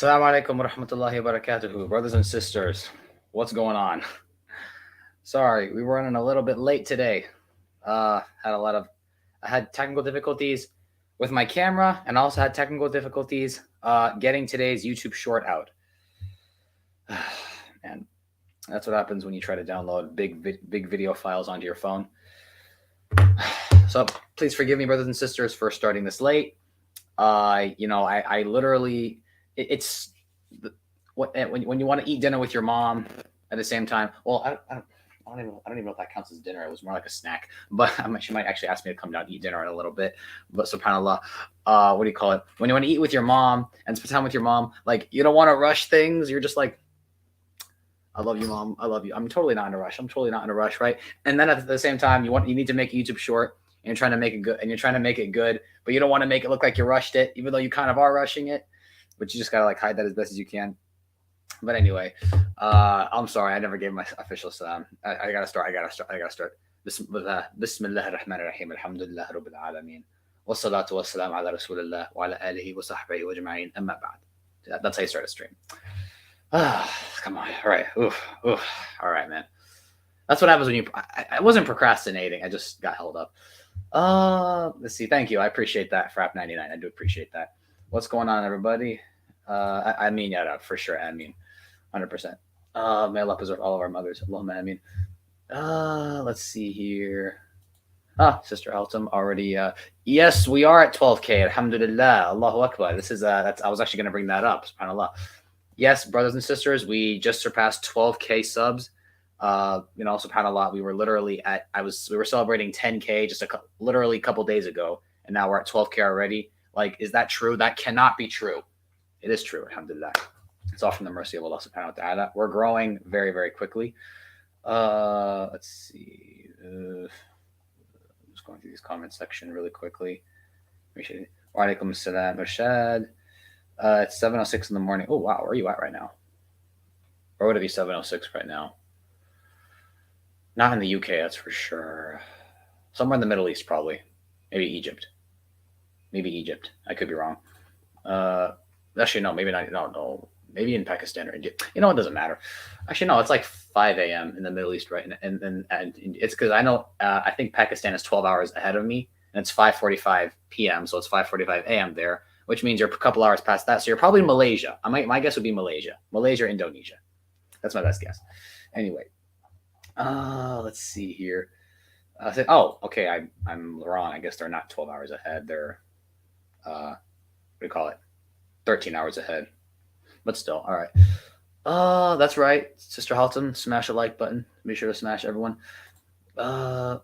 Assalamu alaikum wa rahmatullahi wa barakatuhu. Brothers and sisters, what's going on? Sorry, we were running a little bit late today. Had a lot of, I had technical difficulties with my camera and also had technical difficulties getting today's YouTube short out. Man, that's what happens when you try to download big video files onto your phone. So please forgive me, brothers and sisters, for starting this late. I literally, it's when you want to eat dinner with your mom at the same time. Well, I don't even know if that counts as dinner. It was more like a snack, but she might actually ask me to come down and eat dinner in a little bit. But subhanallah, what do you call it? When you want to eat with your mom and spend time with your mom, like you don't want to rush things. You're just like, I love you, mom. I love you. I'm totally not in a rush. I'm totally not in a rush, right? And then at the same time, you need to make a YouTube short, and you're trying to make it good, but you don't want to make it look like you rushed it, even though you kind of are rushing it. But you just gotta like hide that as best as you can. But anyway, I'm sorry, I never gave my official salam. I gotta start. Bismillah ar-Rahman ar-Rahim. Alhamdulillah Rabbil Alameen. Wassalatu wassalam ala Rasulillah wa ala alihi wa sahbihi wa ajma'in. Amma ba'd. That's how you start a stream. Come on. All right. Oof. All right, man. That's what happens when I wasn't procrastinating. I just got held up. Let's see. Thank you. I appreciate that, Frap99. I do appreciate that. What's going on, everybody? I mean, yeah, for sure. I mean, 100%. May Allah preserve all of our mothers. Allahumma ameen. Let's see here. Sister Altum already. Yes, we are at 12K. Alhamdulillah. Allahu Akbar. This is I was actually going to bring that up. SubhanAllah. Yes, brothers and sisters, we just surpassed 12K subs. SubhanAllah, we were literally we were celebrating 10K just literally a couple days ago, and now we're at 12K already. Like, is that true? That cannot be true. It is true, alhamdulillah. It's all from the mercy of Allah subhanahu wa ta'ala. We're growing very, very quickly. Let's see. I'm just going through these comment section really quickly. Wa alaikum assalam, Rashad. It's 7:06 in the morning. Oh, wow. Where are you at right now? Or would it be 7:06 right now? Not in the UK, that's for sure. Somewhere in the Middle East, probably. Maybe Egypt. I could be wrong. Actually, no, maybe not. No. Maybe in Pakistan or India. You know, it doesn't matter. Actually, no, it's like 5 a.m. in the Middle East, right? And it's because I know, I think Pakistan is 12 hours ahead of me, and it's 5:45 p.m., so it's 5:45 a.m. there, which means you're a couple hours past that. So you're probably in Malaysia. My guess would be Malaysia or Indonesia. That's my best guess. Anyway, let's see here. Okay, I'm wrong. I guess they're not 12 hours ahead. They're, what do you call it? 13 hours ahead. But still, all right. That's right. Sister Halton, smash a like button. Be sure to smash, everyone. It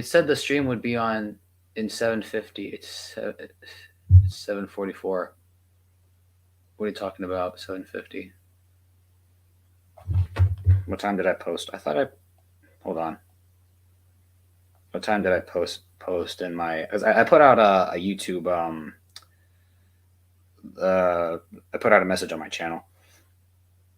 said the stream would be on in 7:50. It's 7:44. What are you talking about? 7:50. What time did I post? Hold on. What time did I post in my? Because I put out a YouTube. I put out a message on my channel.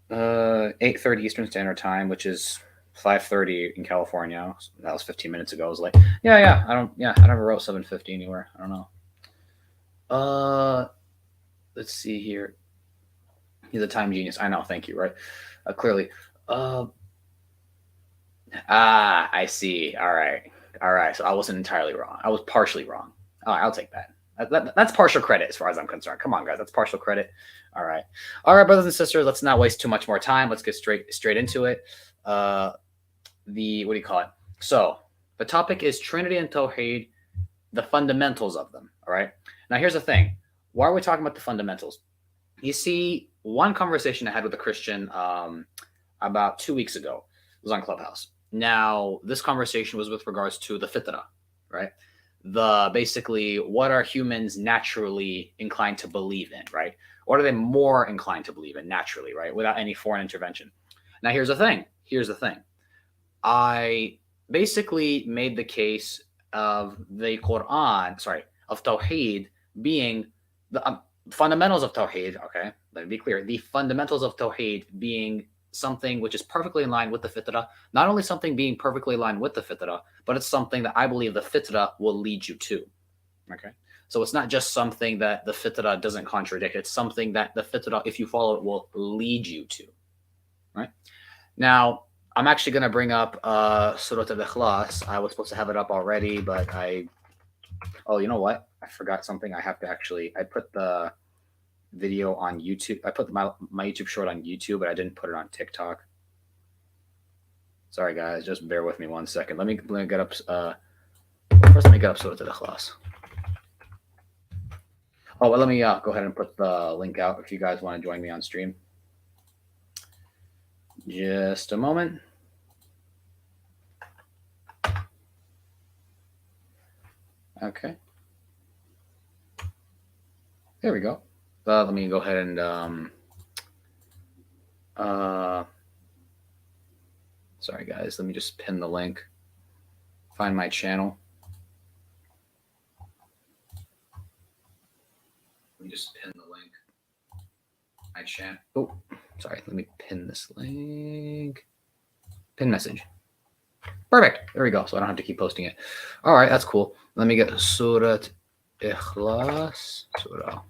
8:30 Eastern Standard Time, which is 5:30 in California. That was 15 minutes ago. I was like, yeah. I never wrote 7:50 anywhere. I don't know. Let's see here. He's a time genius. I know. Thank you. Right. Clearly. I see. All right. So I wasn't entirely wrong. I was partially wrong. I'll take that. That's partial credit as far as I'm concerned. Come on, guys. That's partial credit. All right, brothers and sisters. Let's not waste too much more time. Let's get straight into it. What do you call it? So the topic is Trinity and Tawhid, the fundamentals of them. All right. Now here's the thing. Why are we talking about the fundamentals? You see, one conversation I had with a Christian about 2 weeks ago was on Clubhouse. Now, this conversation was with regards to the fitrah, right? Basically, what are humans naturally inclined to believe in, right? What are they more inclined to believe in naturally, right? Without any foreign intervention. Now, here's the thing. I basically made the case of the Quran, of Tawhid being the fundamentals of Tawhid, okay? Let me be clear. The fundamentals of Tawhid being something which is perfectly in line with the fitrah, not only something being perfectly in line with the fitrah, but it's something that I believe the fitrah will lead you to. Okay. So it's not just something that the fitrah doesn't contradict. It's something that the fitrah, if you follow it, will lead you to. Right? Now, I'm actually going to bring up Surah Al-Ikhlas. I was supposed to have it up already, but oh, you know what? I forgot something. I put the video on YouTube. I put my YouTube short on YouTube, but I didn't put it on TikTok. Sorry, guys. Just bear with me 1 second. Let me get up. First, let me get up Surah Al-Ikhlas. Oh, well, let me go ahead and put the link out if you guys want to join me on stream. Just a moment. Okay. There we go. Let me go ahead and sorry guys, let me just pin the link. Find my channel. Let me just pin the link. My channel. Oh, sorry. Let me pin this link. Pin message. Perfect. There we go. So I don't have to keep posting it. All right, that's cool. Let me get Surah Ikhlas. Surah.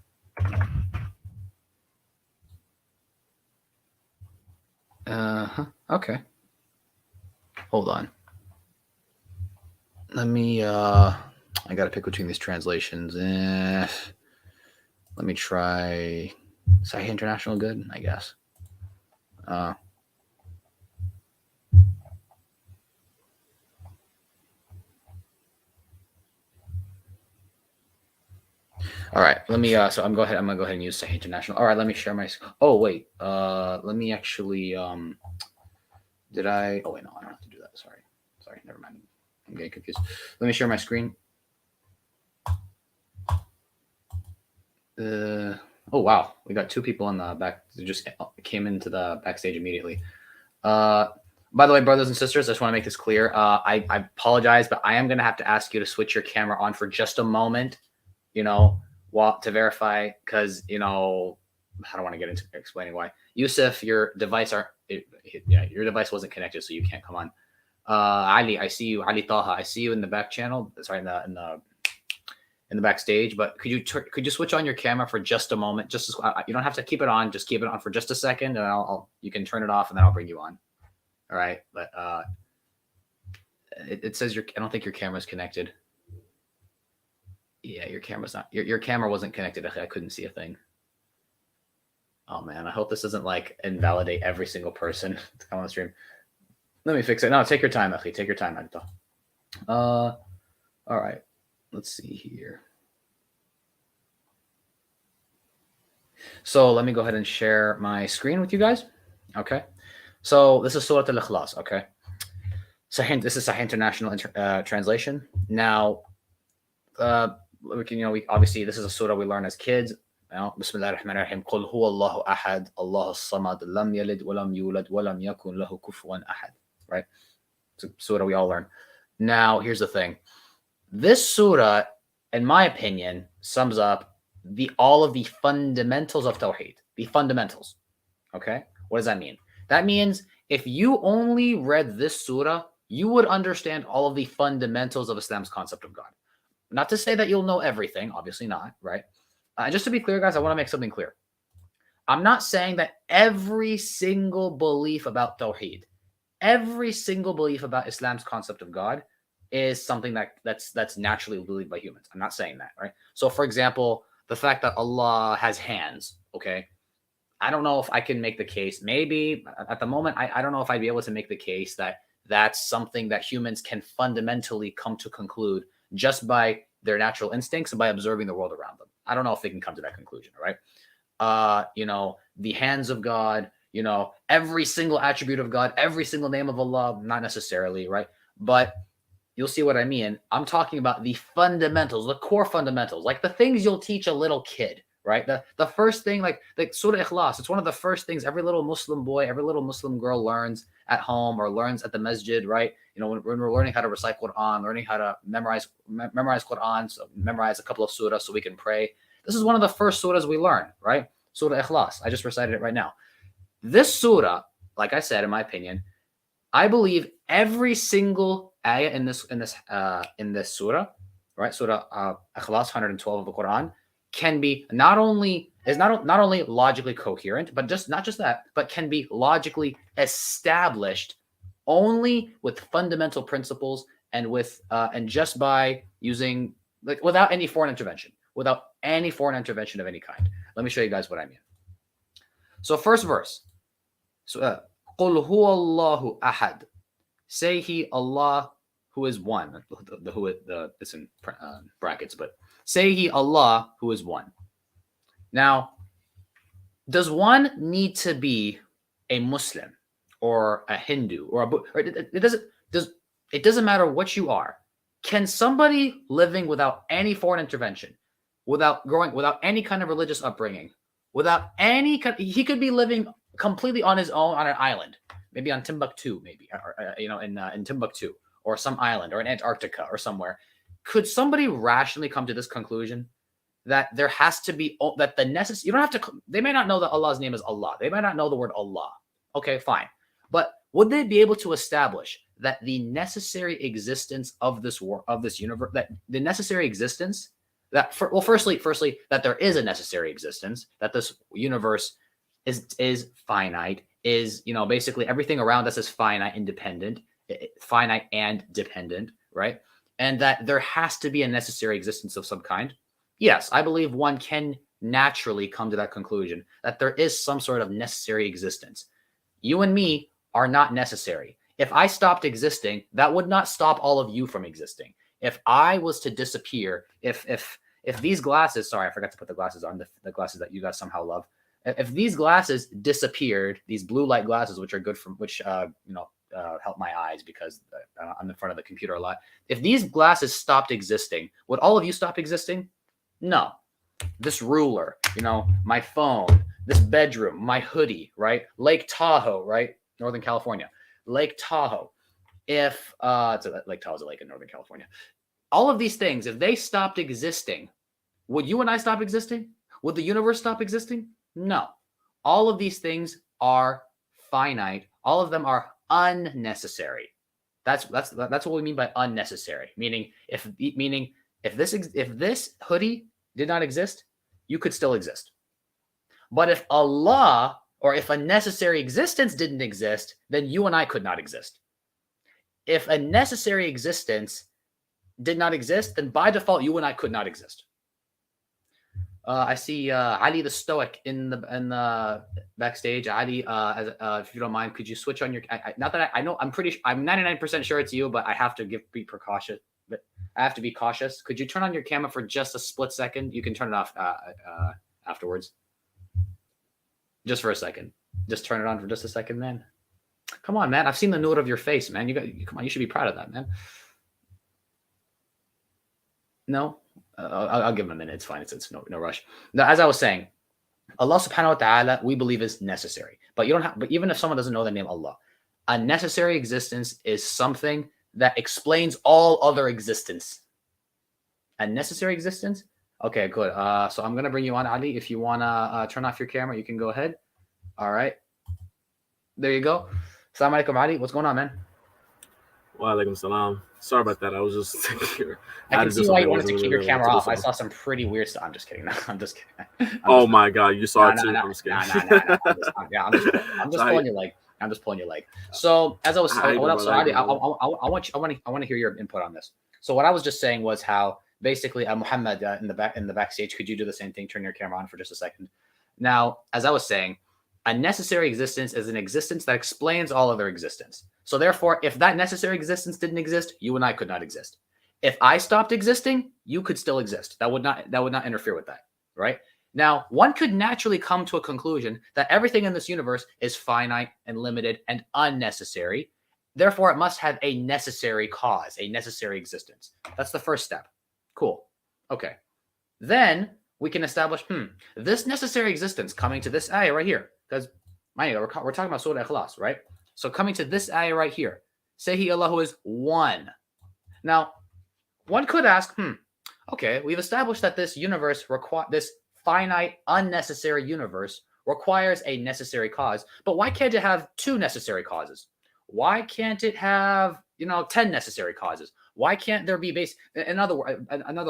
Okay. Hold on. Let me I gotta pick between these translations. Let me try Sahih International good, I guess. All right, let me so I'm gonna go ahead and use Sahih International. All right, let me share my oh wait, let me actually did I oh wait, no, I don't have to do that. Sorry, never mind. I'm getting confused. Let me share my screen. Oh wow, we got 2 people in the back. They just came into the backstage immediately. By the way, brothers and sisters, I just want to make this clear. I apologize, but I am going to have to ask you to switch your camera on for just a moment, to verify, because, I don't want to get into explaining why. Yusuf, your device your device wasn't connected, so you can't come on. Ali, I see you. Ali Taha, I see you in the back channel. Sorry, in the backstage. But could you switch on your camera for just a moment? You don't have to keep it on. Just keep it on for just a second, and you can turn it off, and then I'll bring you on. All right, but it says I don't think your camera's connected. Yeah, your camera's not. Your camera wasn't connected. I couldn't see a thing. Oh man, I hope this doesn't invalidate every single person to come on the stream. Let me fix it. No, take your time, Akhi. Take your time, Adita. All right. Let's see here. So let me go ahead and share my screen with you guys. Okay. So this is Surah Al-Ikhlas. Okay. This is Sahih International translation. Now, we obviously this is a surah we learn as kids. Bismillah ar-Rahman ar-Rahim. Qul huwa Allahu ahad, Allahu samad, lam yalid wa lam yulad wa lam yakun lahu kufuwan ahad. Right. It's a surah we all learn. Now, here's the thing. This surah, in my opinion, sums up all of the fundamentals of Tawhid. The fundamentals. Okay? What does that mean? That means if you only read this surah, you would understand all of the fundamentals of Islam's concept of God. Not to say that you'll know everything, obviously not, right? Just to be clear, guys, I want to make something clear. I'm not saying that every single belief about Tawhid, every single belief about Islam's concept of God is something that's naturally believed by humans. I'm not saying that, right? So, for example, the fact that Allah has hands, okay? I don't know if I can make the case. Maybe at the moment, I don't know if I'd be able to make the case that that's something that humans can fundamentally come to conclude just by their natural instincts and by observing the world around them. I don't know if they can come to that conclusion, right? The hands of God, every single attribute of God, every single name of Allah, not necessarily, right? But you'll see what I mean. I'm talking about the fundamentals, the core fundamentals, like the things you'll teach a little kid, right? The first thing, like Surah Ikhlas, it's one of the first things every little Muslim boy, every little Muslim girl learns at home or learns at the masjid, right? When we're learning how to recite Quran, learning how to memorize Quran, so memorize a couple of surahs so we can pray. This is one of the first surahs we learn, right? Surah Ikhlas. I just recited it right now. This surah, like I said, in my opinion, I believe every single ayah in this surah, right? Surah Ikhlas 112 of the Quran can be not only logically coherent, but not just that, but can be logically established only with fundamental principles and just by using without any foreign intervention of any kind. Let me show you guys what I mean. So first verse. So قُلْ هُوَ اللَّهُ أَحَدٌ. Say he Allah who is one. It's in brackets, but say he Allah who is one. Now, does one need to be a Muslim or a Hindu or it doesn't matter what you are. Can somebody living without any foreign intervention, without any kind of religious upbringing, he could be living completely on his own on an island, maybe on Timbuktu, in Timbuktu or some island or in Antarctica or somewhere. Could somebody rationally come to this conclusion that there has to be that the necessary? You don't have to. They may not know that Allah's name is Allah. They might not know the word Allah. Okay, fine. But would they be able to establish that the necessary existence of this universe, that the necessary existence firstly, that there is a necessary existence, that this universe is finite, is basically everything around us is finite and dependent, right? And that there has to be a necessary existence of some kind. Yes, I believe one can naturally come to that conclusion that there is some sort of necessary existence. You and me are not necessary. If I stopped existing, that would not stop all of you from existing. If I was to disappear, if these glasses, sorry, I forgot to put the glasses on, the glasses that you guys somehow love. If these glasses disappeared, these blue light glasses, which are good for, help my eyes because I'm in front of the computer a lot. If these glasses stopped existing, would all of you stop existing? No. This ruler, my phone, this bedroom, my hoodie, right? Lake Tahoe, right? Northern California. Lake Tahoe. If Lake Tahoe is a lake in Northern California. All of these things, if they stopped existing, would you and I stop existing? Would the universe stop existing? No. All of these things are finite. All of them are unnecessary. That's what we mean by unnecessary. Meaning if this hoodie did not exist, you could still exist. But if Allah or if a necessary existence didn't exist, then you and I could not exist. If a necessary existence did not exist, then by default you and I could not exist. I see Ali the Stoic in the backstage. Ali, if you don't mind, could you switch on your? Not that I know. I'm 99% sure it's you, but I have to be precautious. But I have to be cautious. Could you turn on your camera for just a split second? You can turn it off afterwards. Just for a second. Just turn it on for just a second, man. Come on, man. I've seen the note of your face, man. Come on. You should be proud of that, man. No. I'll give him a minute. It's fine. It's no rush. Now, as I was saying, Allah subhanahu wa ta'ala, we believe is necessary. But even if someone doesn't know the name Allah, a necessary existence is something that explains all other existence. A necessary existence? Okay, good. So I'm gonna bring you on, Ali. If you wanna turn off your camera, you can go ahead. All right. There you go. Assalamu alaikum, Ali. What's going on, man? Wa alaikum salam. Sorry about that. I was just I can see why you wanted to keep your camera off. I saw some pretty weird stuff. I'm just kidding. No, I'm just kidding. My God, you saw it too. I'm just kidding. I'm just pulling your leg. I'm just pulling your leg. So as I was saying, I want to hear your input on this. So what I was just saying was how basically Muhammad in the backstage, could you do the same thing? Turn your camera on for just a second. Now, as I was saying, a necessary existence is an existence that explains all other existence. So therefore, if that necessary existence didn't exist, you and I could not exist. If I stopped existing, you could still exist. That would not interfere with that, right? Now, one could naturally come to a conclusion that everything in this universe is finite and limited and unnecessary. Therefore, it must have a necessary cause, a necessary existence. That's the first step. Cool. Okay. Then we can establish, this necessary existence coming to this ayah right here, because we're talking about Surah Ikhlas, right? So coming to this ayah right here, say he Allah who is one. Now, one could ask, okay, we've established that this universe this finite, unnecessary universe requires a necessary cause, but why can't it have two necessary causes? Why can't it have, 10 necessary causes? Why can't there be another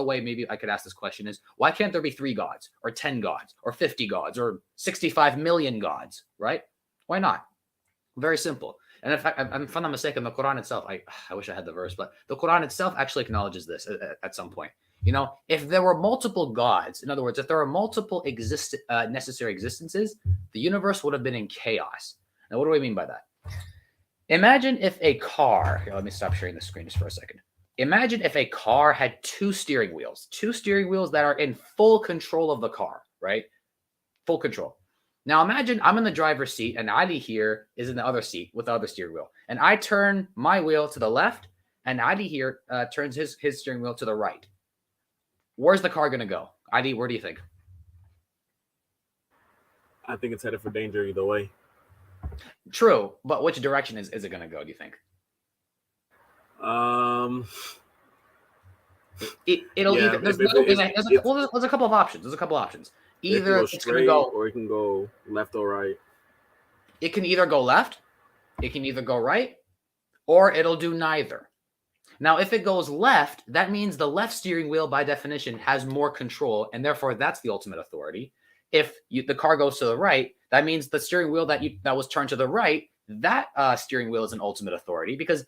way maybe I could ask this question is, why can't there be 3 gods or 10 gods or 50 gods or 65 million gods, right? Why not? Very simple. And in fact, if I'm not mistaken, the Quran itself, I wish I had the verse, but the Quran itself actually acknowledges this at some point. If there were multiple gods, in other words, if there were multiple necessary existences, the universe would have been in chaos. Now, what do I mean by that? Imagine if a car, here, let me stop sharing the screen just for a second. Imagine if a car had 2 steering wheels that are in full control of the car, right? Full control. Now imagine I'm in the driver's seat and Ali here is in the other seat with the other steering wheel. And I turn my wheel to the left and Ali here turns his steering wheel to the right. Where's the car going to go? Ali, where do you think? I think it's headed for danger either way. True, but which direction is it going to go, do you think? There's a couple of options. Either it's going to go straight or it can go left or right. It can either go left, it can either go right, or it'll do neither. Now, if it goes left, that means the left steering wheel, by definition, has more control, and therefore that's the ultimate authority. If the car goes to the right, that means the steering wheel that was turned to the right, that steering wheel is an ultimate authority, because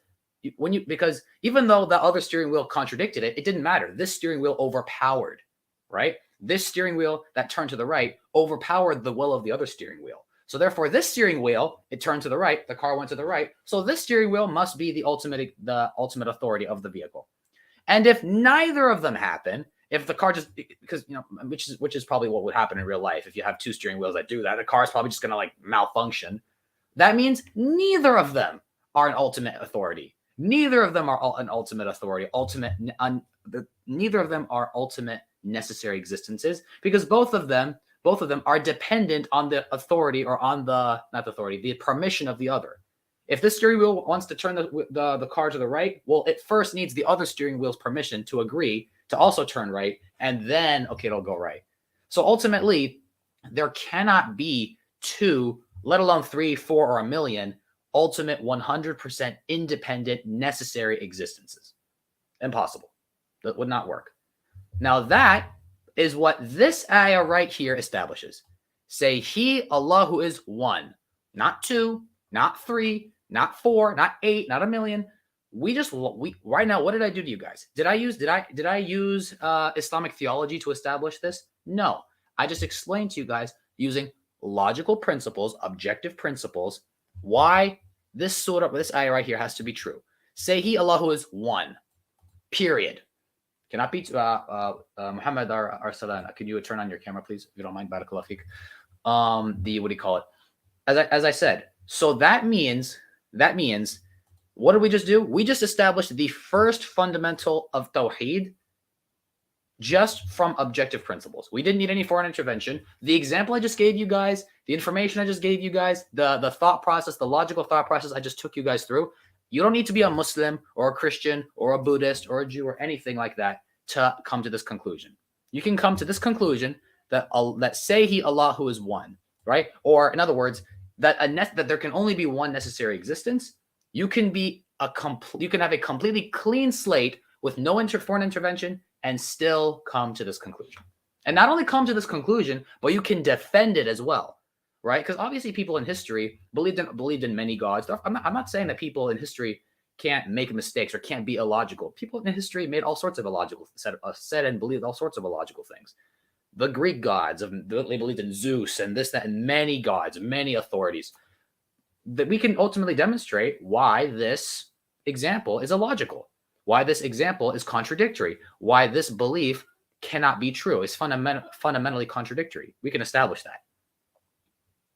even though the other steering wheel contradicted it, it didn't matter. This steering wheel overpowered, right? This steering wheel that turned to the right overpowered the will of the other steering wheel. So therefore, this steering wheel, it turned to the right, the car went to the right. So this steering wheel must be the ultimate authority of the vehicle. And if neither of them happen, if the car just, because, which is probably what would happen in real life. If you have 2 steering wheels that do that, the car is probably just going to malfunction. That means neither of them are an ultimate authority. Neither of them are an ultimate authority. Neither of them are ultimate necessary existences, because both of them are dependent on the authority or on the permission of the other. If this steering wheel wants to turn the car to the right, well, it first needs the other steering wheel's permission to agree to also turn right, and then, okay, it'll go right. So ultimately, there cannot be 2, let alone 3, 4, or a million ultimate 100% independent necessary existences. Impossible. That would not work. Now that is what this ayah right here establishes. Say He, Allah, who is 1, not 2, not 3, not 4, not 8, not a million. Right now, what did I do to you guys? Did I use Islamic theology to establish this? No. I just explained to you guys using logical principles, objective principles, why this ayah right here has to be true. Say He, Allah, who is 1. Period. Cannot be Muhammad Arsalan. Can you turn on your camera, please, if you don't mind? Barakallah feek. What do you call it? As I said, so that means what did we just do? We just established the first fundamental of Tawhid just from objective principles. We didn't need any foreign intervention. The example I just gave you guys, the information I just gave you guys, the thought process, the logical thought process I just took you guys through. You don't need to be a Muslim or a Christian or a Buddhist or a Jew or anything like that to come to this conclusion. You can come to this conclusion that say He, Allah, who is 1, right? Or in other words, that there can only be one necessary existence. You can have a completely clean slate with no foreign intervention and still come to this conclusion. And not only come to this conclusion, but you can defend it as well. Right? Because obviously people in history believed in many gods. I'm not saying that people in history can't make mistakes or can't be illogical. People in history made all sorts of illogical, said and believed all sorts of illogical things. The Greek gods, they believed in Zeus and this, that, and many gods, many authorities. That we can ultimately demonstrate why this example is illogical, why this example is contradictory, why this belief cannot be true. It's fundamentally contradictory. We can establish that.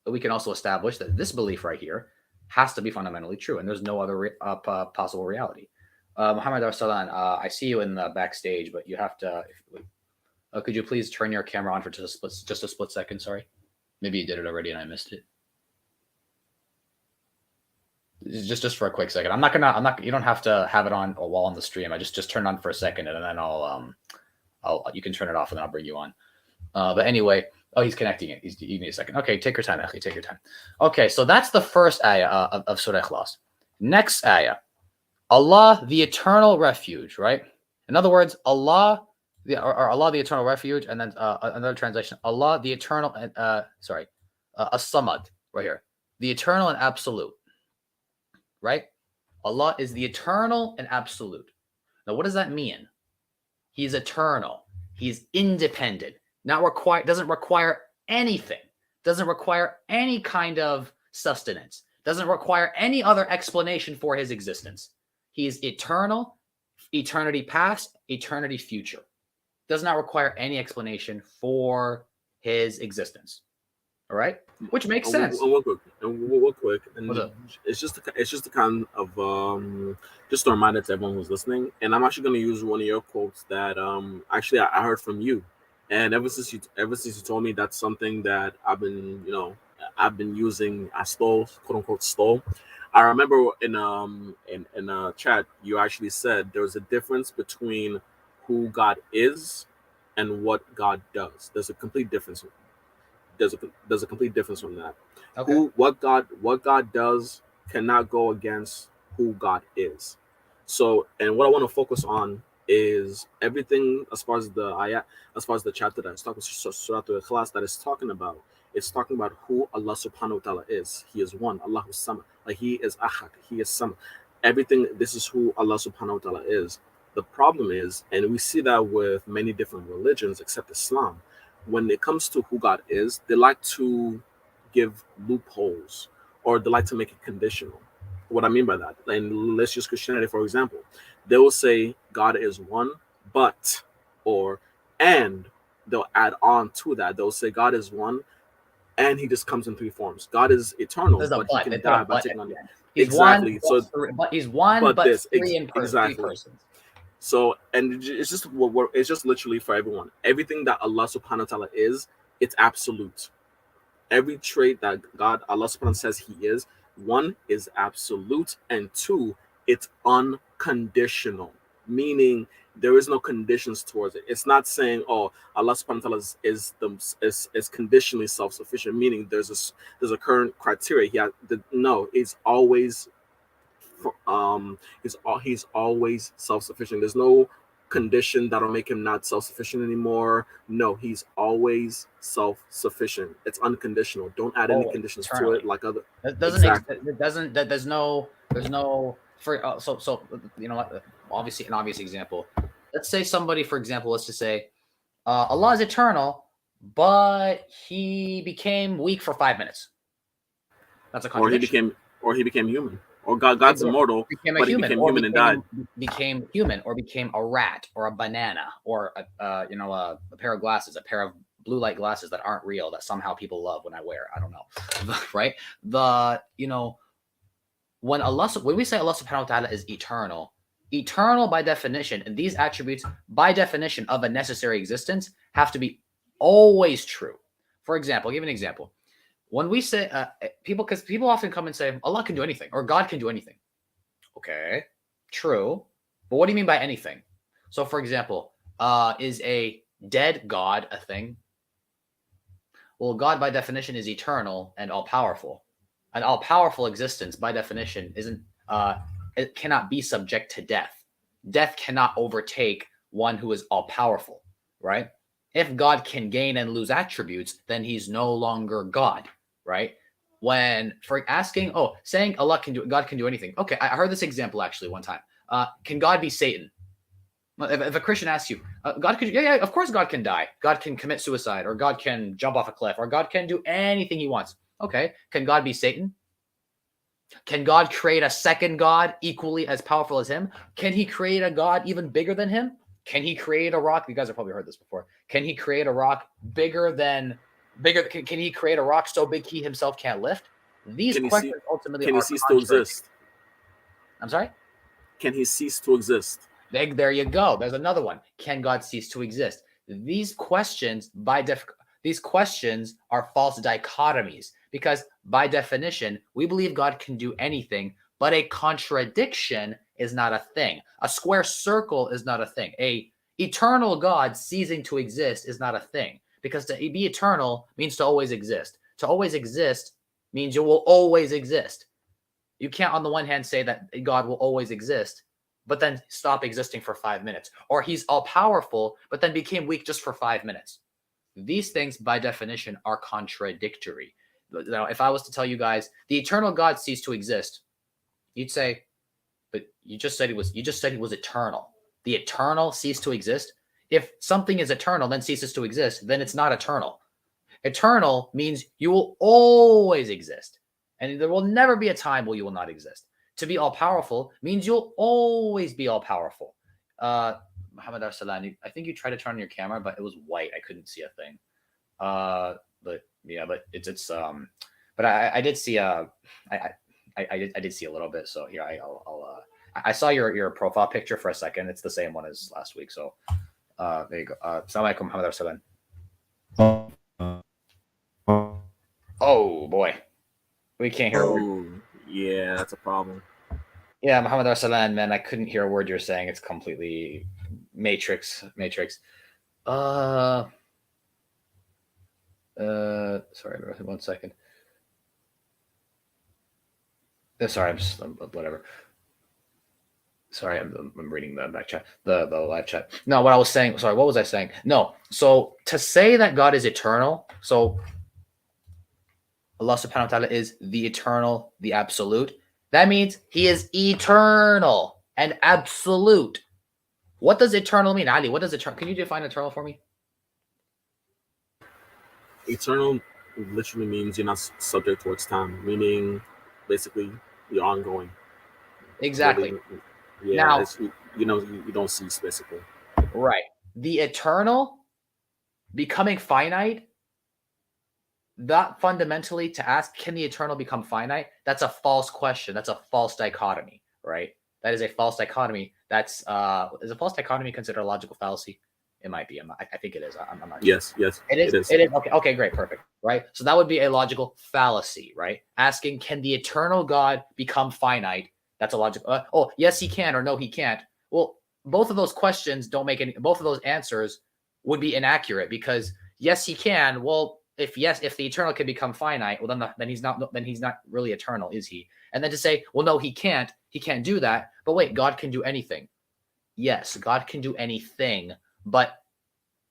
But we can also establish that this belief right here has to be fundamentally true, and there's no other possible reality. Muhammad Arsalan, I see you in the backstage, but you have to. Could you please turn your camera on for just a split second? Sorry, maybe you did it already and I missed it. Just for a quick second. You don't have to have it on while on the stream. I just turn it on for a second, and then you can turn it off, and then I'll bring you on. But anyway. Oh, he's connecting it. You need a second. Okay, take your time, Akhi. Take your time. Okay, so that's the first ayah of Surah Ikhlas. Next ayah. Allah, the eternal refuge, right? In other words, Allah, or Allah, the eternal refuge, and then another translation, Allah, the eternal, as-samad, right here, the eternal and absolute, right? Allah is the eternal and absolute. Now, what does that mean? He's eternal. He's independent. Doesn't require anything. Doesn't require any kind of sustenance. Doesn't require any other explanation for his existence. He is eternal, eternity past, eternity future. Does not require any explanation for his existence. All right, which makes sense. Real quick, and it's just the kind of just a reminder to everyone who's listening. And I'm actually going to use one of your quotes that actually I heard from you, and ever since you told me, that's something that I've been using. I stole, quote unquote, stole. I remember in a chat you actually said there's a difference between who God is and what God does. There's a complete difference. There's a complete difference from that. Okay. What God does cannot go against who God is. So, and what I want to focus on is everything as far as the ayat, as far as the chapter that is talking throughout the class that is talking about. It's talking about who Allah subhanahu wa ta'ala is. He is one. Allahu Samad. Like He is Ahad. He is Samad. Everything. This is who Allah subhanahu wa ta'ala is. The problem is, and we see that with many different religions except Islam, when it comes to who God is, they like to give loopholes, or they like to make it conditional. What I mean by that, and let's use Christianity for example. They will say God is one, but, or, and they'll add on to that. They'll say God is one, and He just comes in three forms. God is eternal, but He can die by taking on the He's exactly. One, but He's one, but three in person. Exactly. 3 persons. So, and it's just literally for everyone. Everything that Allah subhanahu wa ta'ala is, it's absolute. Every trait that Allah subhanahu wa ta'ala says He is, one, is absolute, and two, it's unconditional. Meaning there is no conditions towards it. It's not saying, oh, Allah subhanahu wa ta'ala is conditionally self-sufficient, meaning there's a current criteria. No, it's always he's always self-sufficient. There's no condition that'll make Him not self-sufficient anymore. No, He's always self-sufficient. It's unconditional. Don't add any conditions to it like other. It doesn't. Exactly. It doesn't. There's no for so you know what? Obviously, an obvious example. Let's say somebody, for example, let's just say Allah is eternal, but He became weak for 5 minutes. That's a contradiction. Or he became human. Or God's immortal, but he became human and died. Became human, or became a rat, or a banana, or a pair of glasses, a pair of blue light glasses that aren't real, that somehow people love when I wear. I don't know, right? When we say Allah subhanahu wa ta'ala is eternal by definition, and these attributes by definition of a necessary existence have to be always true. For example, I'll give you an example. When we say because people often come and say Allah can do anything or God can do anything. Okay, true. But what do you mean by anything? So, for example, is a dead God a thing? Well, God by definition is eternal and all-powerful. An all-powerful existence by definition isn't it cannot be subject to death. Death cannot overtake one who is all-powerful, right? If God can gain and lose attributes, then He's no longer God, right? When for saying God can do anything. Okay, I heard this example actually one time. Can God be Satan? If a Christian asks you, God could, yeah, of course God can die. God can commit suicide, or God can jump off a cliff, or God can do anything He wants. Okay, can God be Satan? Can God create a second God equally as powerful as Him? Can He create a God even bigger than Him? Can He create a rock? You guys have probably heard this before. Can He create a rock bigger? Can He create a rock so big He Himself can't lift? These questions ultimately can He cease to exist? I'm sorry? Can He cease to exist? There you go. There's another one. Can God cease to exist? These questions are false dichotomies, because by definition, we believe God can do anything, but a contradiction is not a thing. A square circle is not a thing. A eternal God ceasing to exist is not a thing, because to be eternal means to always exist. To always exist means you will always exist. You can't, on the one hand, say that God will always exist, but then stop existing for 5 minutes. Or he's all powerful, but then became weak just for 5 minutes. These things, by definition, are contradictory. Now, if I was to tell you guys the eternal God ceased to exist, you'd say, but you just said he was eternal. The eternal ceased to exist. If something is eternal, then ceases to exist, then it's not eternal. Eternal means you will always exist, and there will never be a time where you will not exist. To be all powerful means you'll always be all powerful. Muhammad Arsalan, I think you tried to turn on your camera, but it was white. I couldn't see a thing. But yeah, but it's but I did see I did see a little bit. So here I saw your profile picture for a second. It's the same one as last week. So there you go. Assalamu alaikum, Muhammad Arsalan. Oh boy, we can't hear. Oh, yeah, that's a problem. Yeah, Muhammad Arsalan, man, I couldn't hear a word you're saying. It's completely matrix. Sorry, 1 second. Sorry, whatever. Sorry, I'm reading the back chat, the live chat. No, what I was saying. Sorry, what was I saying? No, so to say that God is eternal, so Allah subhanahu wa ta'ala is the eternal, the absolute. That means he is eternal and absolute. What does eternal mean, Ali? What does eternal? Can you define eternal for me? Eternal literally means you're not subject towards time, meaning basically you're ongoing. Exactly. Really, yeah, now, you don't cease basically. Right. The eternal becoming finite. That fundamentally to ask, can the eternal become finite? That's a false question. That's a false dichotomy, right? That is a false dichotomy. That's is a false dichotomy considered a logical fallacy? It might be. I think it is. I'm not sure. Yes. It is. It is. Okay, great, perfect. Right. So that would be a logical fallacy, right? Asking, can the eternal God become finite? That's a logical. Oh, yes, he can, or no, he can't. Well, both of those questions don't make any. Both of those answers would be inaccurate because yes, he can. Well, if the eternal can become finite, well, then he's not really eternal, is he? And then to say, well, no, he can't do that. But wait, God can do anything. Yes, God can do anything, but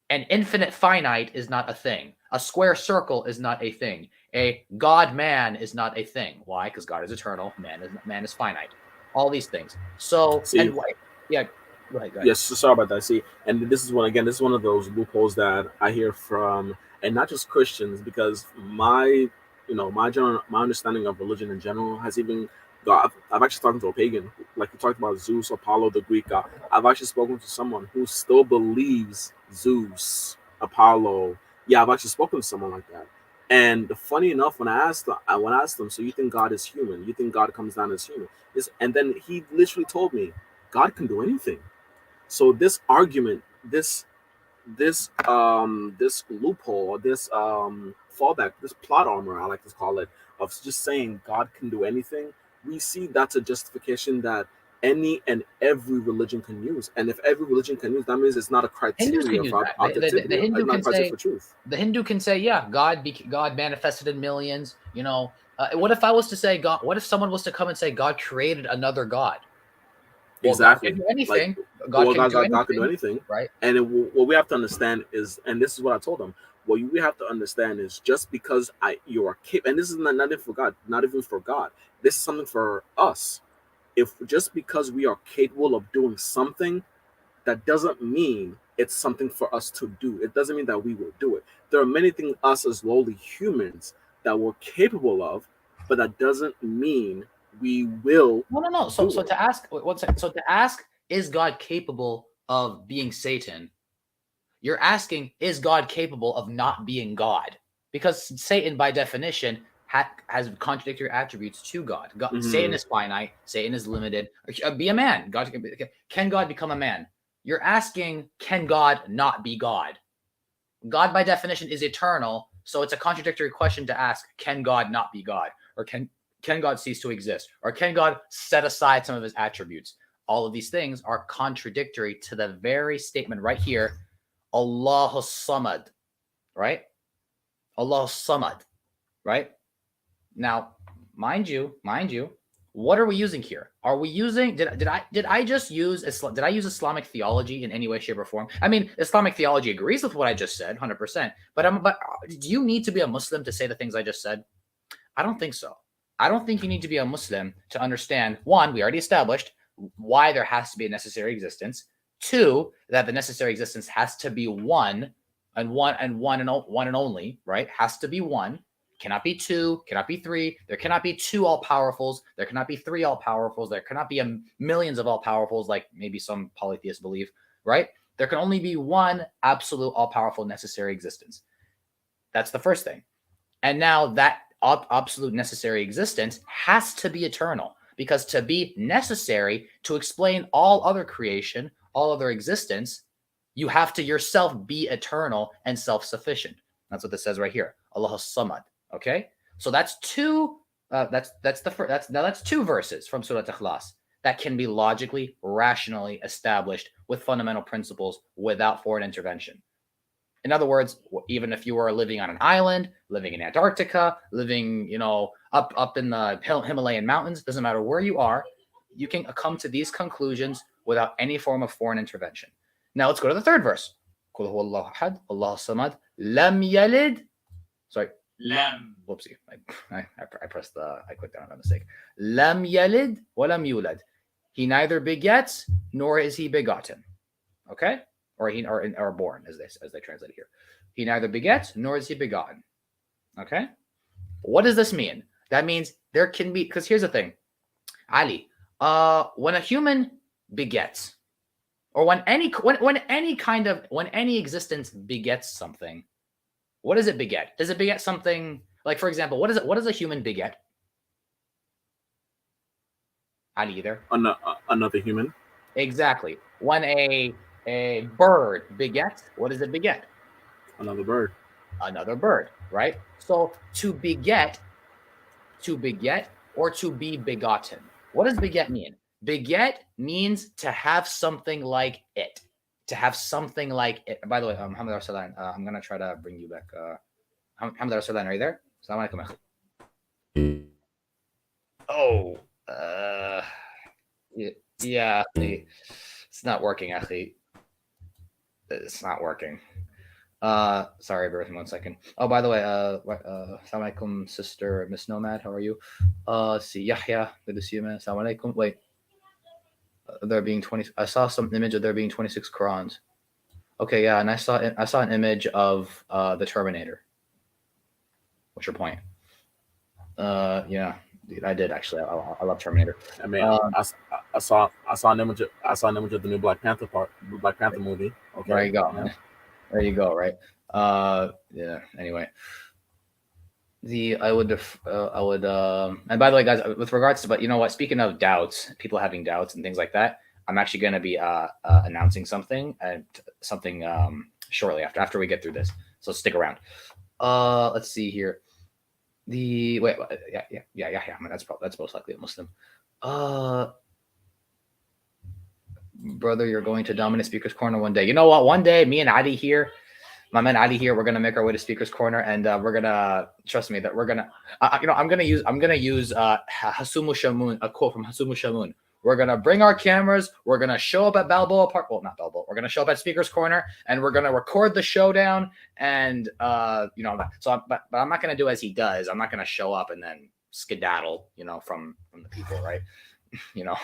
an infinite finite is not a thing. A square circle is not a thing. A God man is not a thing. Why? Because God is eternal. Man is finite. All these things. So, and why? Yeah. Go ahead. Yes, sorry about that. See, and this is one of those loopholes that I hear from, and not just Christians, because my understanding of religion in general has even got. I've actually talked to a pagan, like you talked about Zeus, Apollo, the Greek god. I've actually spoken to someone who still believes Zeus, Apollo. Yeah, I've actually spoken to someone like that. And funny enough, when I asked them, so you think God is human? You think God comes down as human? And then he literally told me, God can do anything. So this argument, this loophole, this fallback, this plot armor, I like to call it, of just saying God can do anything, we see that's a justification that any and every religion can use. And if every religion can use, that means it's not a criteria for objectivity. The Hindu can say for truth. The Hindu can say, yeah, God manifested in millions. What if I was to say God? What if someone was to come and say God created another God? Well, exactly. God can do anything. God can do anything, right? And what we have to understand is, and this is what I told them, what we have to understand is just because you are capable, and this is not even for God, not even for God. This is something for us. If just because we are capable of doing something, that doesn't mean it's something for us to do. It doesn't mean that we will do it. There are many things us as lowly humans that we're capable of, but that doesn't mean we will. No. So to ask, one second. So to ask, is God capable of being Satan? You're asking, is God capable of not being God? Because Satan, by definition, has contradictory attributes to God. Mm-hmm. Satan is finite. Satan is limited. Be a man. Can God become a man? You're asking, can God not be God? God, by definition, is eternal. So it's a contradictory question to ask, can God not be God? Or can God cease to exist? Or can God set aside some of his attributes? All of these things are contradictory to the very statement right here, Allahu Samad, right? Allahu Samad, right? Now, mind you, What are we using here? Are we using did I just use did I use Islamic theology in any way, shape, or form? I mean, Islamic theology agrees with what I just said, 100%. But do you need to be a Muslim to say the things I just said? I don't think so. I don't think you need to be a Muslim to understand, one, we already established why there has to be a necessary existence. Two, that the necessary existence has to be one and only, right? Has to be one. Cannot be two, cannot be three. There cannot be two all powerfuls. There cannot be three all powerfuls. There cannot be millions of all powerfuls, like maybe some polytheists believe, right? There can only be one absolute all powerful necessary existence. That's the first thing. And now that absolute necessary existence has to be eternal, because to be necessary to explain all other creation, all other existence, you have to yourself be eternal and self-sufficient. That's what this says right here. Allah Samad. Okay, so that's two. That's two verses from Surah Ikhlas that can be logically, rationally established with fundamental principles without foreign intervention. In other words, even if you were living on an island, living in Antarctica, living, up in the Himalayan mountains, doesn't matter where you are, you can come to these conclusions without any form of foreign intervention. Now let's go to the third verse. Qul huwallahu ahad, Allahu samad, lam yalid. Sorry. Lam. Whoopsie. I clicked down by mistake. Lam yalid wa lam yulad. He neither begets nor is he begotten. Okay? Or born, as they translate it here. He neither begets nor is he begotten. Okay? What does this mean? That means there can be, because here's the thing, Ali, when a human begets, or when any existence begets something, what does it beget? Does it beget something, like, for example, what does a human beget? Ali, there? Another human. Exactly. When a bird begets, what does it beget? Another bird. Another bird, right? So to beget or to be begotten. What does beget mean? Beget means to have something like it. To have something like it. By the way, Muhammad Arsalan, I'm going to try to bring you back. Muhammad Arsalan, are you there? Assalamu alaikum. Oh, yeah, it's not working, akhi. It's not working. Sorry, bear with me 1 second. Oh, by the way, assalamu alaikum, sister Miss Nomad, how are you? See Yahya, good to see you, man. Assalamu alaikum. Wait, there being 20. I saw some image of there being 26 Qurans. Okay, yeah, and I saw an image of the Terminator. What's your point? Yeah, dude, I did actually. I love Terminator. I mean, I saw an image of the new Black Panther movie. Okay, there you go. Yeah. There you go. Right. Yeah. Anyway, I would, and by the way, guys, with regards to, but you know what? Speaking of doubts, people having doubts and things like that, I'm actually going to be announcing something shortly after we get through this. So stick around. Let's see here. Yeah. That's most likely a Muslim. Brother, you're going to dominant Speaker's Corner one day. You know what? One day, me and Adi here, my man Adi here, we're gonna make our way to Speaker's Corner, and we're gonna, trust me, that we're gonna, I'm gonna use Hasumu Shamoon, a quote from Hasumu Shamoon. We're gonna bring our cameras. We're gonna show up at Balboa Park. Well, not Balboa. We're gonna show up at Speaker's Corner, and we're gonna record the showdown. And but I'm not gonna do as he does. I'm not gonna show up and then skedaddle, from the people, right? No.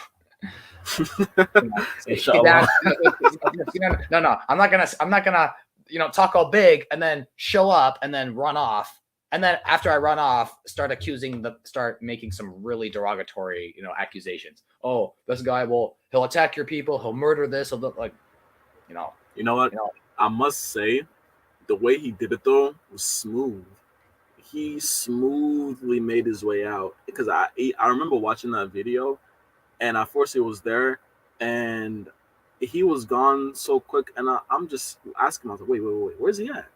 I'm not gonna talk all big and then show up and then run off. And then after I run off, start making some really derogatory, accusations. Oh, this guy he'll attack your people. He'll murder this. He'll look like, You know what? I must say, the way he did it though was smooth. He smoothly made his way out, because I remember watching that video, and I foresee was there, and he was gone so quick, and I'm just asking myself, wait, where's he at?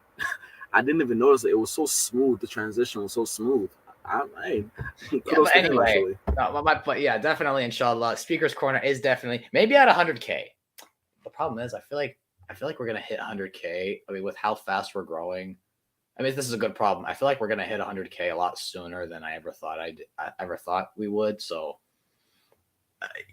I didn't even notice it. It was so smooth. The transition was so smooth. But anyway, but yeah, definitely, inshallah, Speaker's Corner is definitely maybe at 100K. The problem is, I feel like we're gonna hit 100K. I mean, with how fast we're growing, I mean, this is a good problem. I feel like we're gonna hit 100K a lot sooner than I ever thought we would. So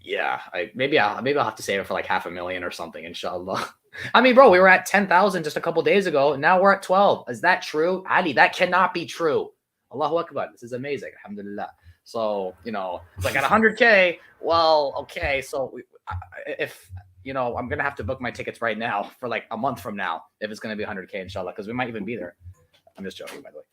Yeah, maybe I'll have to save it for like 500,000 or something, inshallah. I mean, bro, we were at 10,000 just a couple days ago, and now we're at 12. Is that true? Ali, that cannot be true. Allahu Akbar. This is amazing. Alhamdulillah. So, it's like at 100K. Well, okay. So if, I'm going to have to book my tickets right now for like a month from now, if it's going to be 100K, inshallah, because we might even be there. I'm just joking, by the way.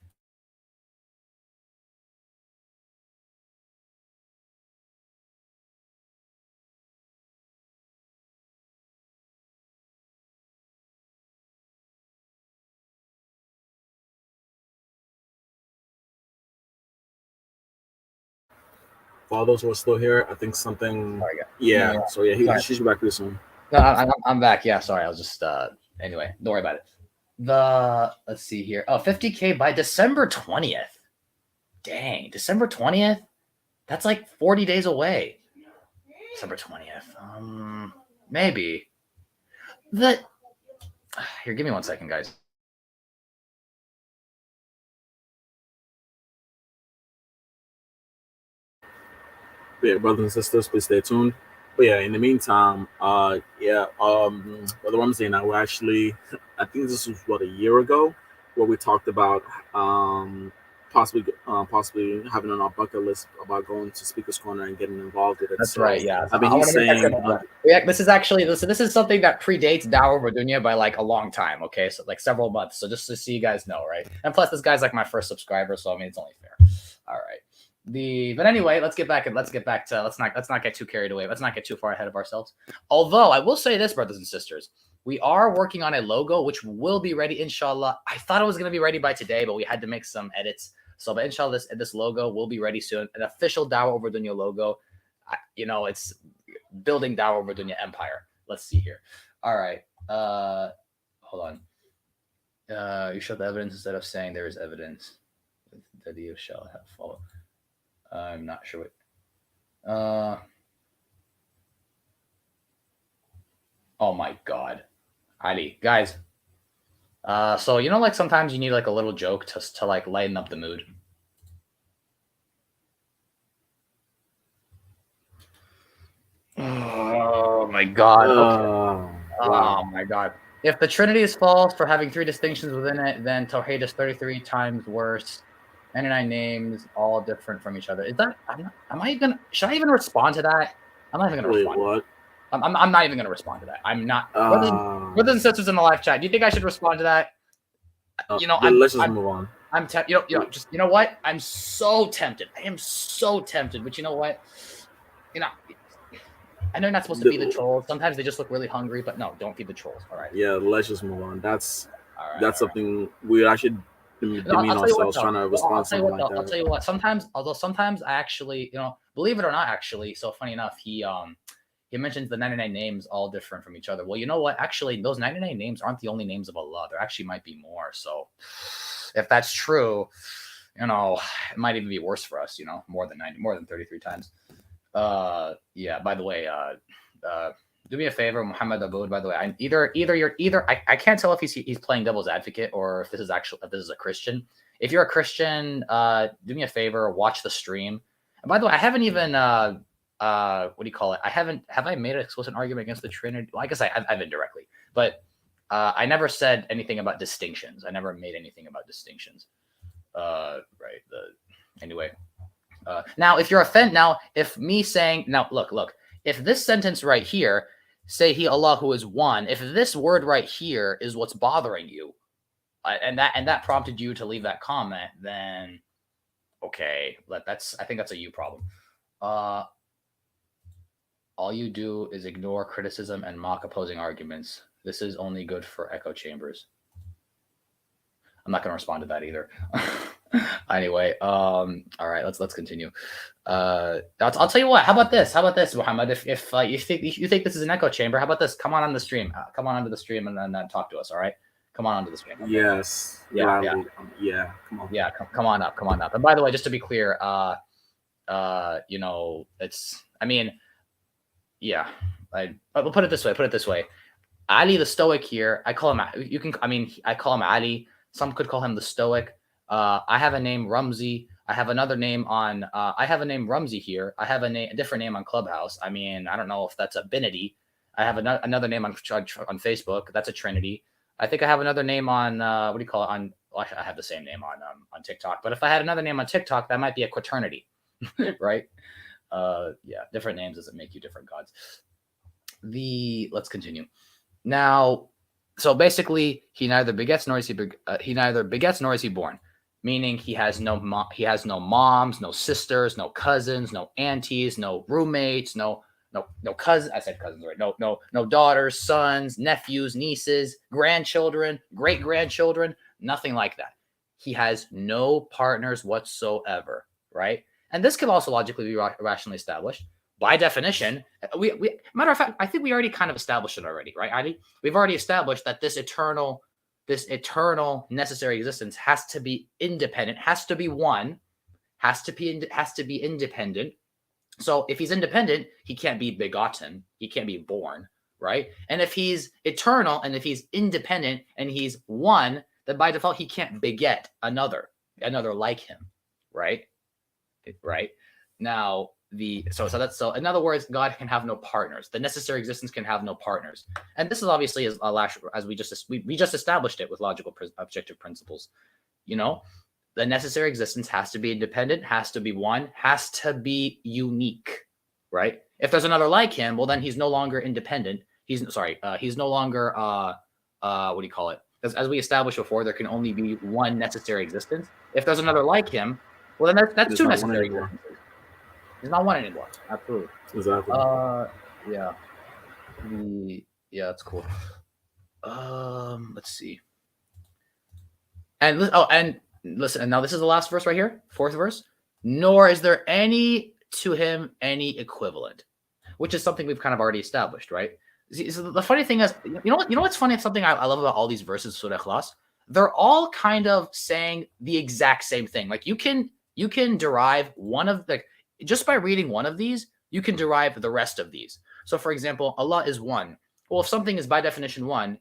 For all those who are still here, I think something. Sorry, yeah. So yeah, she's back pretty soon. No, I'm back. Yeah, sorry. I was just anyway, don't worry about it. Let's see here. Oh, 50K by December 20th. Dang, December 20th? That's like 40 days away. December 20th. Maybe. Here, give me 1 second, guys. Yeah, brothers and sisters, please stay tuned. But yeah, in the meantime, Brother Ramsey and I were actually, I think this was a year ago, where we talked about possibly having on our bucket list about going to Speaker's Corner and getting involved with it. That's right. Yeah. I mean, he's saying this is actually this is something that predates Dawah over Dunya by like a long time. Okay, so like several months. So just to see you guys know, right? And plus, this guy's like my first subscriber, so I mean, it's only fair. All right. But anyway, let's get back to let's not get too carried away. Let's not get too far ahead of ourselves. Although I will say this, brothers and sisters, we are working on a logo which will be ready, inshallah. I thought it was going to be ready by today, but we had to make some edits. So, but inshallah, this logo will be ready soon. An official Dawah over Dunya logo. It's building Dawah over Dunya empire. Let's see here. All right. Hold on. You show the evidence instead of saying there is evidence that you shall have followed. I'm not sure what. Oh my God, Ali, guys. So like sometimes you need like a little joke to like lighten up the mood. Oh my God. Okay. Wow. Oh my God. If the Trinity is false for having 3 distinctions within it, then Tawhid is 33 times worse. 99 names, all different from each other. Is that? Should I even respond to that? I'm not even gonna respond. What? I'm not even gonna respond to that. I'm not. Brothers and sisters in the live chat, do you think I should respond to that? Let's just move on. I'm tempted. You know what? I'm so tempted. I am so tempted. But you know what? I know you're not supposed to feed the trolls. Sometimes they just look really hungry. But no, don't feed the trolls. All right. Yeah, let's just move on. That's something we actually. Ourselves trying to respond to something like that. I'll tell you what. Sometimes I actually, believe it or not, actually. So funny enough, he mentions the 99 names all different from each other. Well, you know what? Actually, those 99 names aren't the only names of Allah. There actually might be more. So if that's true, it might even be worse for us. More than 33 times. Yeah. By the way, do me a favor, Muhammad Aboud. By the way, I can't tell if he's playing devil's advocate or if this is a Christian. If you're a Christian, do me a favor, watch the stream. And by the way, I haven't even what do you call it? Have I made an explicit argument against the Trinity? Well, I guess I've indirectly, but I never said anything about distinctions. I never made anything about distinctions. Right. Anyway. Now, if you're offended, if me saying, look, if this sentence right here, say he Allah who is one, if this word right here is what's bothering you, and that prompted you to leave that comment, then okay, I think that's a you problem. All you do is ignore criticism and mock opposing arguments. This is only good for echo chambers. I'm not going to respond to that either. Anyway, all right, let's continue. I'll tell you what. How about this, Muhammad? If you think this is an echo chamber, how about this? Come on the stream. Come on onto the stream and then talk to us. All right. Come on onto the stream. Okay? Yes. Yeah. Come on. Yeah. Come on up. And by the way, just to be clear, it's. I mean, yeah. I'll put it this way. Ali the Stoic here. I call him. I call him Ali. Some could call him the Stoic. I have a name Rumsey. I have another name on. I have a name Rumsey here. I have a different name on Clubhouse. I mean, I don't know if that's a Binity. I have another name on Facebook. That's a Trinity. I think I have another name on what do you call it? Well, I have the same name on TikTok. But if I had another name on TikTok, that might be a quaternity, right? Yeah, different names doesn't make you different gods. Let's continue. Now, so basically, he neither begets nor is he born, meaning he has no moms, no sisters, no cousins, no aunties, no roommates, no cousins. I said cousins, right? No daughters, sons, nephews, nieces, grandchildren, great grandchildren, nothing like that. He has no partners whatsoever, right? And this can also logically be rationally established. By definition, we matter of fact, I think we already kind of established it already, right, Adi? We've already established that this eternal necessary existence has to be independent, has to be one, has to be independent. So if he's independent, he can't be begotten, he can't be born, right? And if he's eternal and if he's independent and he's one, then by default he can't beget another like him, right? Right now. So in other words, God can have no partners. The necessary existence can have no partners, and this is obviously as we just established it with logical objective principles. You know, the necessary existence has to be independent, has to be one, has to be unique, right? If there's another like him, well, then he's no longer independent. He's no longer what do you call it? As we established before, there can only be one necessary existence. If there's another like him, well, then that's two necessary existences. It's not one anymore. Absolutely. Exactly. Yeah. Yeah, that's cool. Let's see. And listen. And now this is the last verse right here, fourth verse. Nor is there any to him any equivalent, which is something we've kind of already established, right? So the funny thing is, you know what's funny? It's something I love about all these verses, Surah Ikhlas. They're all kind of saying the exact same thing. Like you can derive one of the. Just by reading one of these, you can derive the rest of these. So, for example, Allah is one. Well, if something is by definition one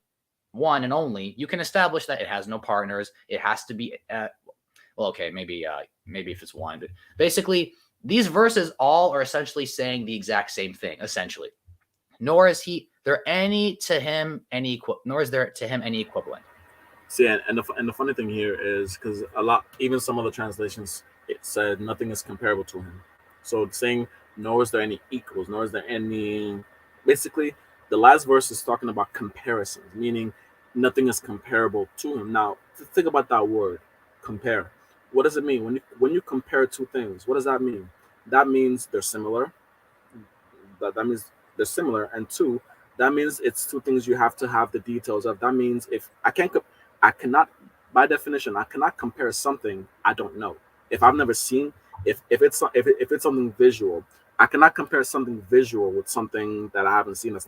and only, you can establish that it has no partners. It has to be, maybe if it's one, but basically, these verses all are essentially saying the exact same thing. Essentially, nor is there to him any equivalent. See, and the funny thing here is because even some of the translations, it said nothing is comparable to him. So it's saying, nor is there any equals, nor is there any. Basically, the last verse is talking about comparisons, meaning nothing is comparable to him. Now, think about that word, compare. What does it mean when you compare two things? What does that mean? That means they're similar. That means they're similar, and two, that means it's two things you have to have the details of. That means if I cannot, by definition, I cannot compare something I don't know. If I've never seen, if it's something visual, I cannot compare something visual with something that I haven't seen yet.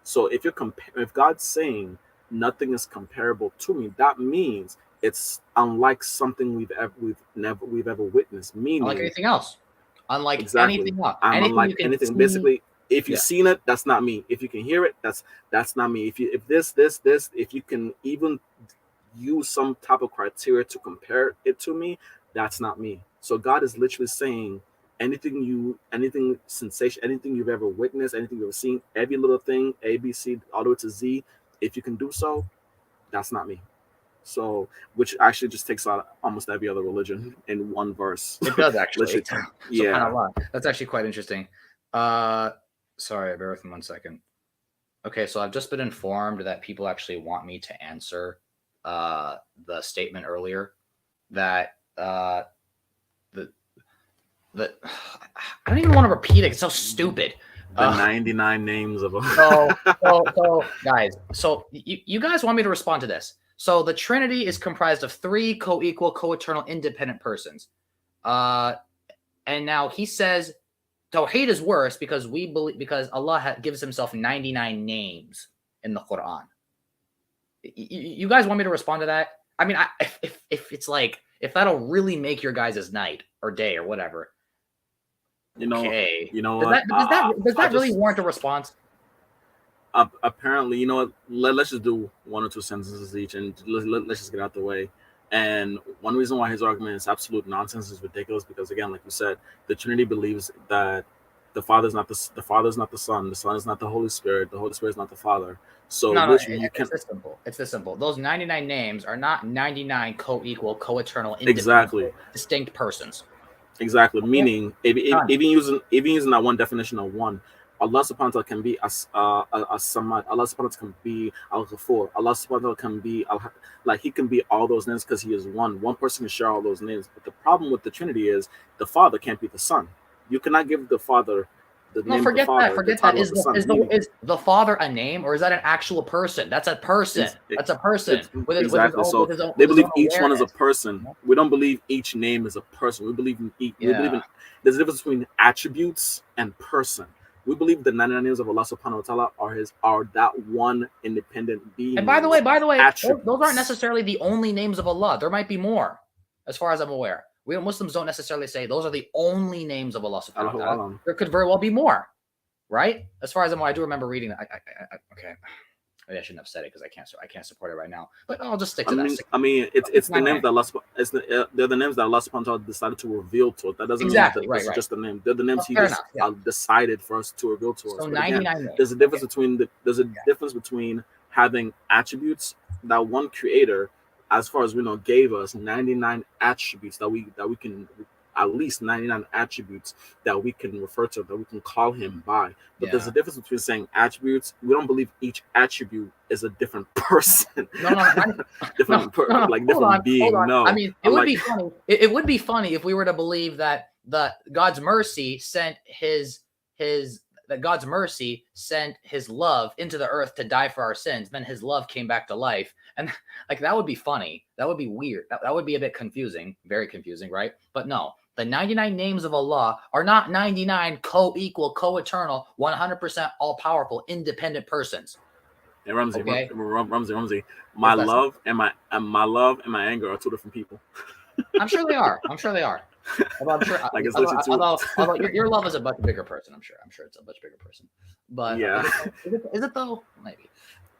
So if God's saying nothing is comparable to me, that means it's unlike something we've ever witnessed. Meaning, unlike anything else. Unlike exactly. anything else. I'm anything unlike anything. Basically, if you've seen it, that's not me. If you can hear it, that's not me. If you can even use some type of criteria to compare it to me, that's not me. So God is literally saying anything sensation, anything you've ever witnessed, anything you've ever seen, every little thing, A, B, C, all the way to Z, if you can do so, that's not me. So, which actually just takes out almost every other religion in one verse. It does actually. Yeah. That's actually quite interesting. Sorry, bear with me 1 second. Okay, so I've just been informed that people actually want me to answer the statement earlier that I don't even want to repeat it. It's so stupid. The 99 names of them. So guys, so you guys want me to respond to this. So the Trinity is comprised of three co-equal, co-eternal, independent persons. And now he says Tawhid is worse because Allah gives himself 99 names in the Quran. You guys want me to respond to that? I mean, if it's like, if that'll really make your guys' night or day or whatever. Okay. Does that really warrant a response? Apparently, let's just do one or two sentences each and let's just get out the way. And one reason why his argument is absolute nonsense is ridiculous because, again, like you said, the Trinity believes that the Father is not the Father is not the Son is not the Holy Spirit is not the Father. So No, literally, you it's can this simple. It's this simple. Those 99 names are not 99 co-equal, co-eternal, independent, exactly. distinct persons. Exactly. Okay? Meaning, even using that one definition of one, Allah subhanahu wa ta'ala can be as samad. Allah subhanahu wa ta'ala can be al ghafur. Allah subhanahu wa ta'ala can be like he can be all those names because he is one. One person can share all those names. But the problem with the Trinity is the Father can't be the Son. You cannot give the Father the No, name of the forget that. Father, the Forget that. title of the Son. Is the Father a name, or is that an actual person? That's a person. That's a person It's with exactly so. They with his believe own each one is a awareness. person. We don't believe each name is a person. We believe we believe in Yeah. there's a difference between attributes and person. We believe the 99 names of Allah subhanahu wa ta'ala are that one independent being. And by the way, those aren't attributes. necessarily the only names of Allah. There might be more, as far as I'm aware. We Muslims don't necessarily say those are the only names of Allah subhanahu wa ta'ala. There could very well be more, right? As far as I'm aware, I do remember reading that. Okay. Maybe I shouldn't have said it because I can't support it right now. But I'll just stick to that. It's the names that Allah they're the names that Allah subhanahu wa ta'ala decided to reveal to us. That doesn't mean that this is just the name. They're the names He just decided for us to reveal to us. So but again, 99 names. There's a difference difference between having attributes that one creator, as far as we know, gave us 99 attributes that we can at least 99 attributes that we can refer to, that we can call him by. But there's a difference between saying attributes. We don't believe each attribute is a different person. Different being. No. I mean, it would be funny. It would be funny if we were to believe that God's mercy sent God's mercy sent his love into the earth to die for our sins. Then his love came back to life. And like, that would be funny. That would be weird. That would be a bit confusing, very confusing, right? But no, the 99 names of Allah are not 99 co-equal, co-eternal, 100% all-powerful, independent persons. And Ramsey, okay? Ramsey, my love and my anger are two different people. I'm sure they are. Although your love is a much bigger person. I'm sure it's a much bigger person. But yeah, is it though? Maybe.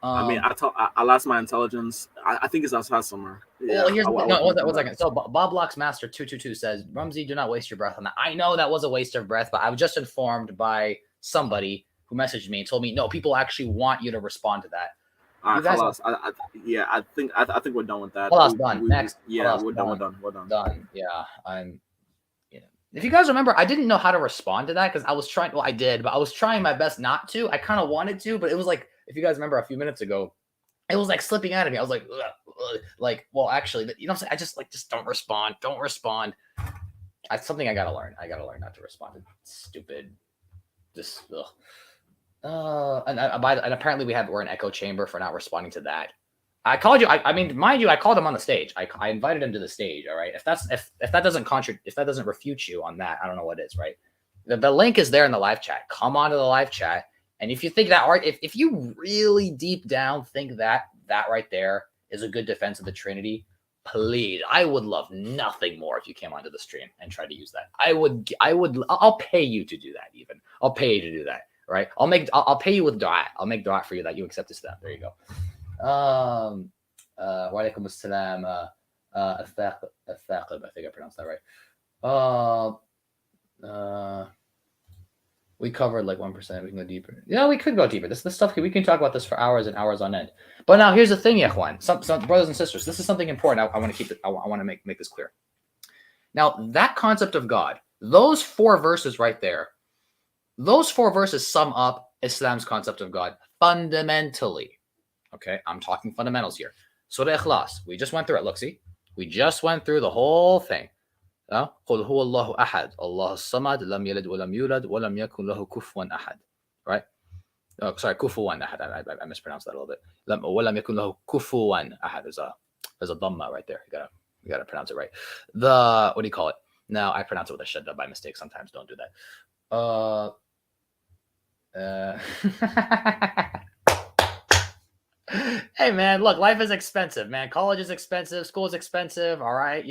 I mean, I lost my intelligence. I think it's outside somewhere. Yeah. One second. So Bob Locks Master 222 says, Rumsey, do not waste your breath on that. I know that was a waste of breath, but I was just informed by somebody who messaged me and told me, no, people actually want you to respond to that. All right, I think we're done with that. Done. Next. Yeah, we're done. Done. Yeah, if you guys remember, I didn't know how to respond to that because I was trying. Well, I did, but I was trying my best not to. I kind of wanted to, but it was like, if you guys remember a few minutes ago, it was like slipping out of me. I was like, well, actually, you know what I'm saying? I just don't respond. Don't respond. It's something I gotta learn. I gotta learn not to respond to stupid. Just and apparently we're an echo chamber for not responding to that. I called you. I mean, mind you, I called him on the stage. I invited him to the stage. All right. If that doesn't refute you on that, I don't know what is. Right. The link is there in the live chat. Come on to the live chat. And if you think that if you really deep down think that right there is a good defense of the Trinity, please, I would love nothing more if you came onto the stream and tried to use that. I'll pay you to do that. Even I'll pay you to do that. Right. I'll pay you with dua. I'll make dua for you that you accept Islam. There you go. Wa alaikum assalam. Athaqib, I think I pronounced that right. We covered like 1%. We can go deeper. Yeah, we could go deeper. This stuff, we can talk about this for hours and hours on end. But now here's the thing, Ikhwan. Some brothers and sisters, this is something important. I want to keep it. I want to make this clear. Now, that concept of God, those 4 verses right there, those 4 verses sum up Islam's concept of God fundamentally. Okay, I'm talking fundamentals here. Surah Ikhlas, we just went through it. Look, see, we just went through the whole thing. قل هو الله أحد الله الصمد لم يلد ولم يولد ولم يكن له كفوا أحد. Right? Oh, sorry, كفوا أحد. I mispronounced that a little bit. ولم يكن له كفوا أحد. There's a dhamma right there. You gotta pronounce it right. What do you call it? Now I pronounce it with a shadda by mistake. Sometimes don't do that. Hey man, look, life is expensive, man. College is expensive, school is expensive, all right,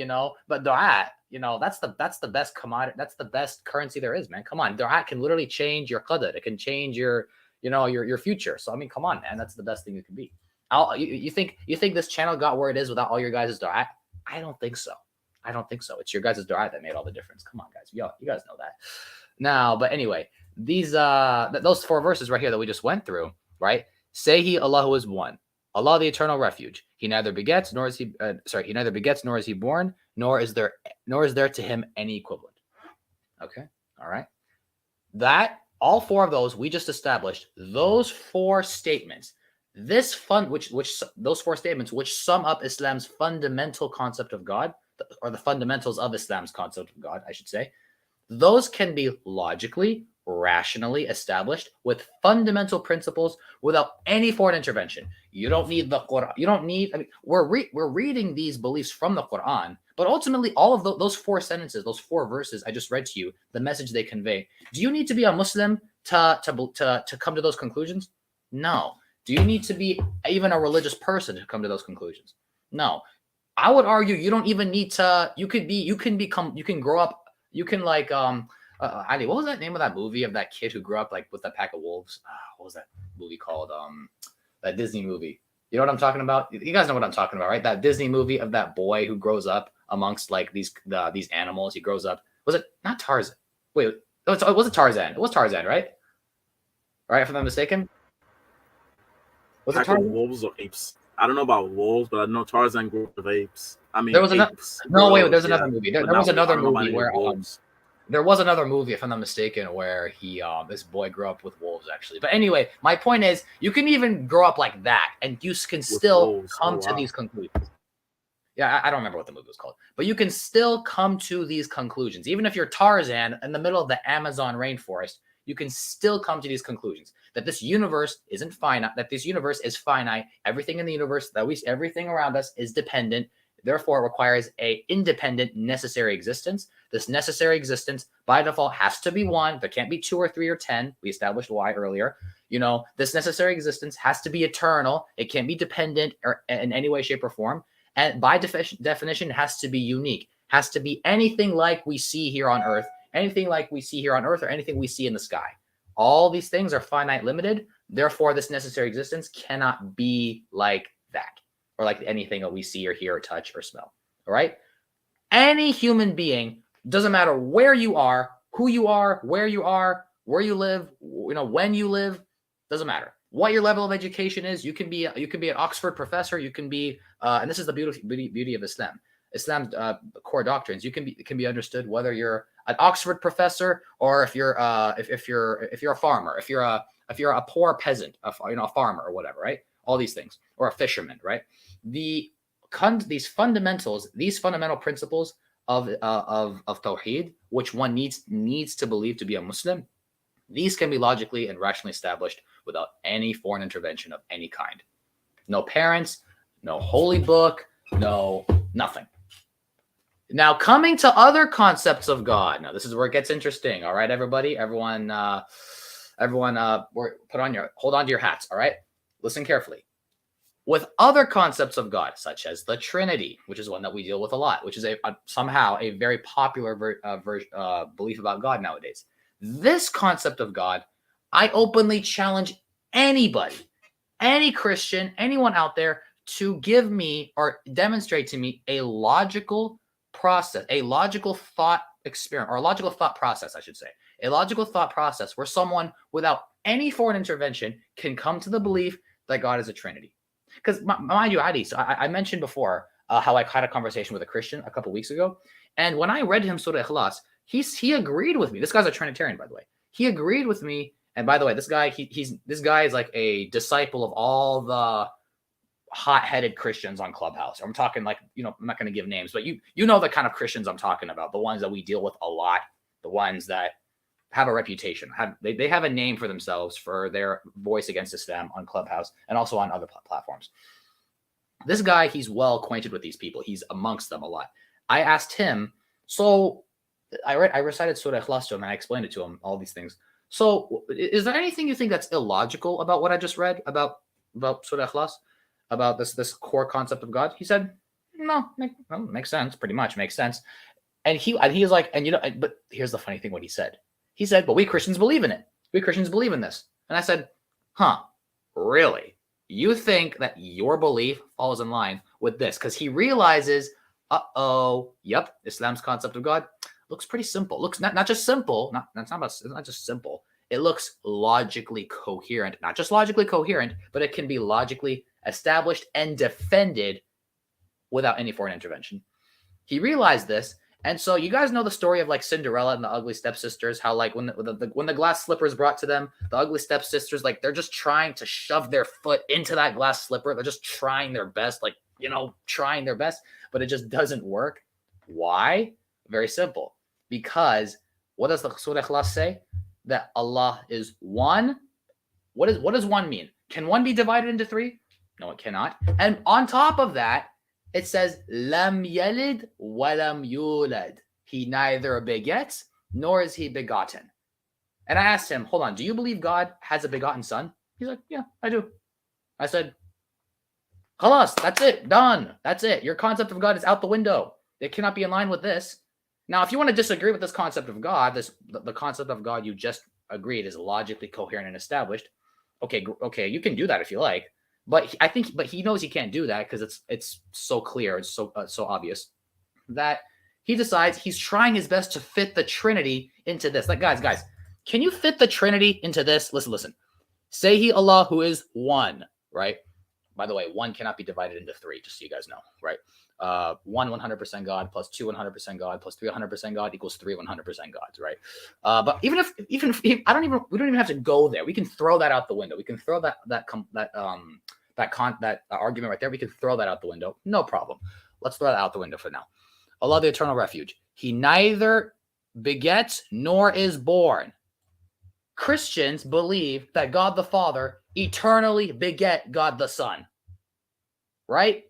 but dua, that's the best commodity, that's the best currency there is, man. Come on, dua can literally change your qadr. It can change your future. So I mean, come on, man, that's the best thing it can be. You think this channel got where it is without all your guys' dua? I don't think so. I don't think so. It's your guys' dua that made all the difference. Come on, guys. Yo, you guys know that. Now, but anyway, these those 4 verses right here that we just went through, right? Say he Allahu is one. Allah the eternal refuge. He neither begets nor is he he neither begets nor is he born, nor is there to him any equivalent. Okay? All right. That all 4 of those we just established, those 4 statements, those 4 statements which sum up Islam's fundamental concept of God, or the fundamentals of Islam's concept of God, I should say, those can be logically, rationally established with fundamental principles without any foreign intervention. You don't need the Quran. You don't need, I mean, we're reading these beliefs from the Quran, but ultimately all of those 4 sentences, those 4 verses I just read to you, the message they convey. Do you need to be a Muslim to come to those conclusions? No. Do you need to be even a religious person to come to those conclusions? No. I would argue you don't even need to, you can grow up, you can like, Ali, what was that name of that movie of that kid who grew up like with a pack of wolves? What was that movie called? That Disney movie. You know what I'm talking about? You guys know what I'm talking about, right? That Disney movie of that boy who grows up amongst like these animals. He grows up. Was it not Tarzan? Wait, was it Tarzan? It was Tarzan, right? Right, if I'm not mistaken. Was it Tarzan? Wolves or apes? I don't know about wolves, but I know Tarzan grew up with apes. I mean, there was another. No, wait, there's another movie. There was another movie where there was another movie, if I'm not mistaken, where he this boy grew up with wolves actually. But anyway, my point is, you can even grow up like that, and you can still come to these conclusions. Yeah, I don't remember what the movie was called, but you can still come to these conclusions, even if you're Tarzan in the middle of the Amazon rainforest. You can still come to these conclusions that this universe isn't finite, that this universe is finite. Everything in the universe, everything around us is dependent. Therefore, it requires a independent necessary existence. This necessary existence, by default, has to be one. There can't be 2 or 3 or 10. We established why earlier. You know, this necessary existence has to be eternal. It can't be dependent or in any way, shape, or form. And by definition, it has to be unique. Has to be anything like we see here on Earth. Anything like we see here on Earth or anything we see in the sky. All these things are finite limited. Therefore, this necessary existence cannot be like that or like anything that we see or hear or touch or smell. All right? Any human being, doesn't matter where you are, who you are, where you live, you know, when you live, doesn't matter. What your level of education is, you can be an Oxford professor, you can be, and this is the beauty of Islam. Islam's core doctrines. It can be understood whether you're an Oxford professor or if you're if you're a farmer, if you're a poor peasant, a farmer or whatever, right? All these things, or a fisherman, right? These fundamental principles of tawheed, which one needs to believe to be a Muslim, these can be logically and rationally established without any foreign intervention of any kind. No parents, no holy book, no nothing. Now, coming to other concepts of God. Now, this is where it gets interesting. All right, everybody, everyone, hold on to your hats. All right, listen carefully. With other concepts of God, such as the Trinity, which is one that we deal with a lot, which is somehow a very popular belief about God nowadays. This concept of God, I openly challenge anybody, any Christian, anyone out there, to give me or demonstrate to me a logical process, a logical thought experiment, or a logical thought process, I should say. A logical thought process where someone without any foreign intervention can come to the belief that God is a Trinity. Because mind you, Adi, so I mentioned before how I had a conversation with a Christian a couple weeks ago. And when I read him Surah Ikhlas, he agreed with me. This guy's a Trinitarian, by the way. He agreed with me. And by the way, this guy is like a disciple of all the hot-headed Christians on Clubhouse. I'm talking like, I'm not going to give names, but you know the kind of Christians I'm talking about, the ones that we deal with a lot, the ones that have a reputation, they have a name for themselves for their voice against Islam on Clubhouse and also on other platforms. This guy, he's well acquainted with these people. He's amongst them a lot. I asked him, so I recited Surah Ikhlas to him and I explained it to him, all these things. So is there anything you think that's illogical about what I just read about Surah Ikhlas? About this core concept of God? He said, no, makes sense, pretty much makes sense. And he was like, but here's the funny thing what he said. He said, but we Christians believe in it. We Christians believe in this. And I said, really? You think that your belief falls in line with this? Because he realizes Yep, Islam's concept of God looks pretty simple. Looks not just simple, it's not just simple. It looks logically coherent, not just logically coherent, but it can be logically established and defended without any foreign intervention. He realized this, and so you guys know the story of like Cinderella and the ugly stepsisters. How like when the glass slipper is brought to them, the ugly stepsisters, like they're just trying to shove their foot into that glass slipper. They're just trying their best, like trying their best, but it just doesn't work. Why? Very simple. Because what does the Surah Ikhlas say? That Allah is one. What does one mean? Can one be divided into three? No, it cannot. And on top of that, it says, Lam yalid walam yulad. He neither begets nor is he begotten. And I asked him, hold on, do you believe God has a begotten son? He's like, yeah, I do. I said, Khalas, that's it, done. That's it. Your concept of God is out the window. It cannot be in line with this. Now, if you want to disagree with this concept of God, the concept of God you just agreed is logically coherent and established. Okay, you can do that if you like. But he knows he can't do that because it's so clear, it's so obvious that he decides he's trying his best to fit the Trinity into this. Like, guys, can you fit the Trinity into this? Listen. Say he Allah who is one, right? By the way, one cannot be divided into three, just so you guys know, right? 100% God plus 200% God plus 300% God equals 100% gods, right? But even if we don't even have to go there. We can throw that out the window. We can throw that argument right there. We can throw that out the window. No problem. Let's throw that out the window for now. Allah, the eternal refuge. He neither begets nor is born. Christians believe that God the Father eternally beget God the Son. Right?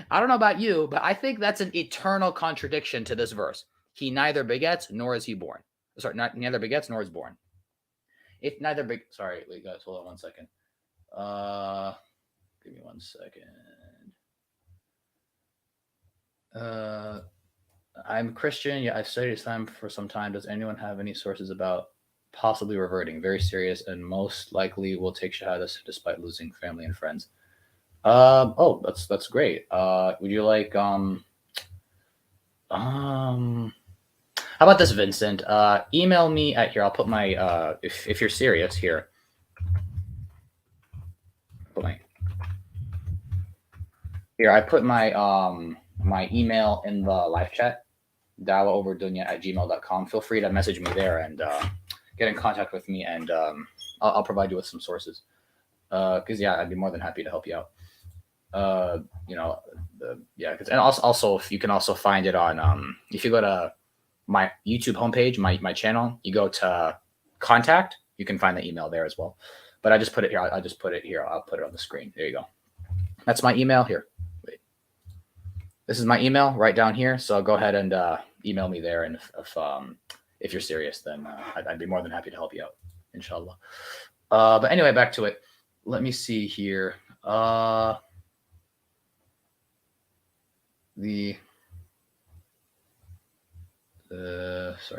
I don't know about you, but I think that's an eternal contradiction to this verse. He neither begets nor is he born. Sorry, neither begets nor is born. If neither sorry, wait, guys, hold on 1 second. Give me 1 second. I'm Christian. Yeah, I've studied Islam for some time. Does anyone have any sources about possibly reverting? Very serious and most likely will take shahadas despite losing family and friends. That's great. Would you like how about this, Vincent? Email me at here. I'll put my if you're serious here. I put my my email in the live chat, dawaoverdunya@gmail.com. Feel free to message me there and get in contact with me, and I'll provide you with some sources. Because I'd be more than happy to help you out. And also if you can also find it on if you go to my YouTube homepage, my channel, you go to contact, you can find the email there as well. But I just put it here. I'll put it on the screen. There you go. That's my email here. Wait. This is my email right down here. So go ahead and email me there. And if you're serious, then I'd be more than happy to help you out, inshallah. But anyway, back to it. Let me see here. Sorry,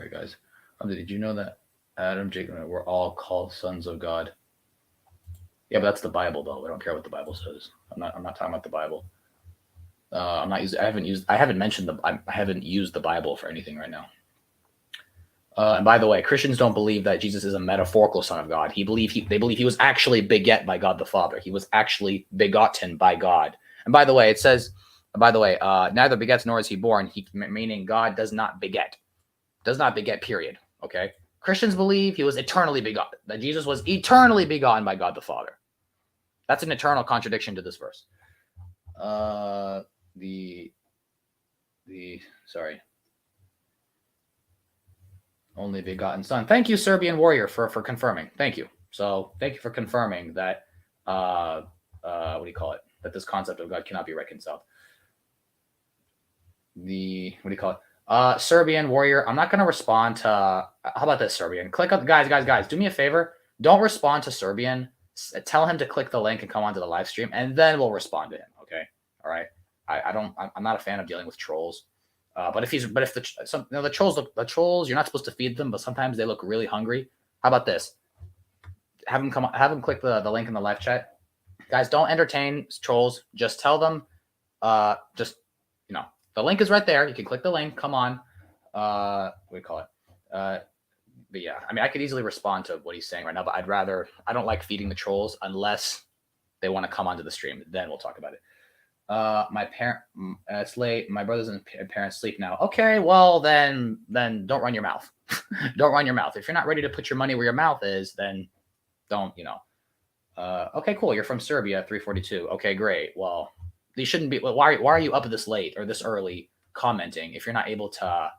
guys. Did you know that Adam, Jacob, and were all called sons of God? Yeah, but that's the Bible, though. I don't care what the Bible says. I'm not talking about the Bible. I haven't used the Bible for anything right now. And by the way, Christians don't believe that Jesus is a metaphorical son of God. They believe he was actually beget by God the Father. He was actually begotten by God. And by the way, it says, neither begets nor is he born. Meaning God does not beget. Does not beget, period. Okay? Christians believe he was eternally begotten. That Jesus was eternally begotten by God the Father. That's an eternal contradiction to this verse. Sorry. Only begotten son. Thank you, Serbian warrior, for confirming. Thank you. So thank you for confirming that that this concept of God cannot be reconciled. Serbian warrior, I'm not going to respond to how about this, Serbian? Click on guys, do me a favor. Don't respond to Serbian. Tell him to click the link and come onto the live stream, and then we'll respond to him. Okay. All right. I'm not a fan of dealing with trolls. But if the trolls, you're not supposed to feed them, but sometimes they look really hungry. How about this? Have them click the link in the live chat. Guys, don't entertain trolls. Just tell them, The link is right there. You can click the link. Come on. What do we call it? But yeah, I mean, I could easily respond to what he's saying right now, but I don't like feeding the trolls unless they want to come onto the stream. Then we'll talk about it. It's late. My brothers and parents sleep now. Okay, well then don't run your mouth. Don't run your mouth. If you're not ready to put your money where your mouth is, then don't, okay, cool. You're from Serbia, 342. Okay, great. Well, you shouldn't be. Why are you up this late or this early commenting if you're not able to,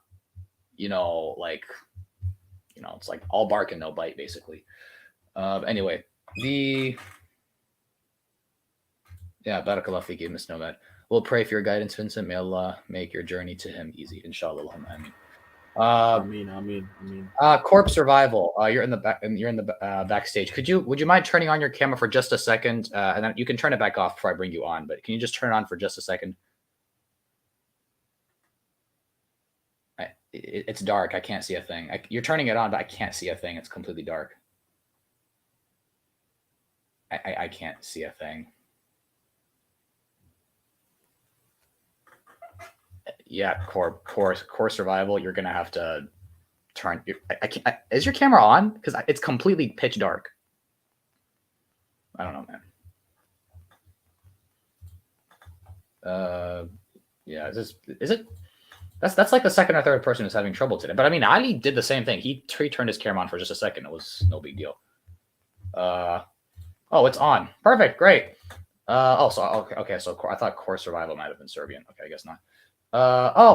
it's like all bark and no bite, basically. Anyway, Barakallah fiki, Miss Nomad. We'll pray for your guidance, Vincent. May Allah make your journey to him easy. Inshallah. Ameen. Corpse survival. You're in the backstage. Would you mind turning on your camera for just a second? And then you can turn it back off before I bring you on, but can you just turn it on for just a second? It's dark. I can't see a thing. You're turning it on, but I can't see a thing. It's completely dark. I can't see a thing. Yeah, core survival. You're gonna have to turn. I can't. Is your camera on? Because it's completely pitch dark. I don't know, man. Yeah. Is it? That's like the second or third person who's having trouble today. But I mean, Ali did the same thing. He turned his camera on for just a second. It was no big deal. Oh, it's on. Perfect. Great. Okay. So I thought core survival might have been Serbian. Okay, I guess not.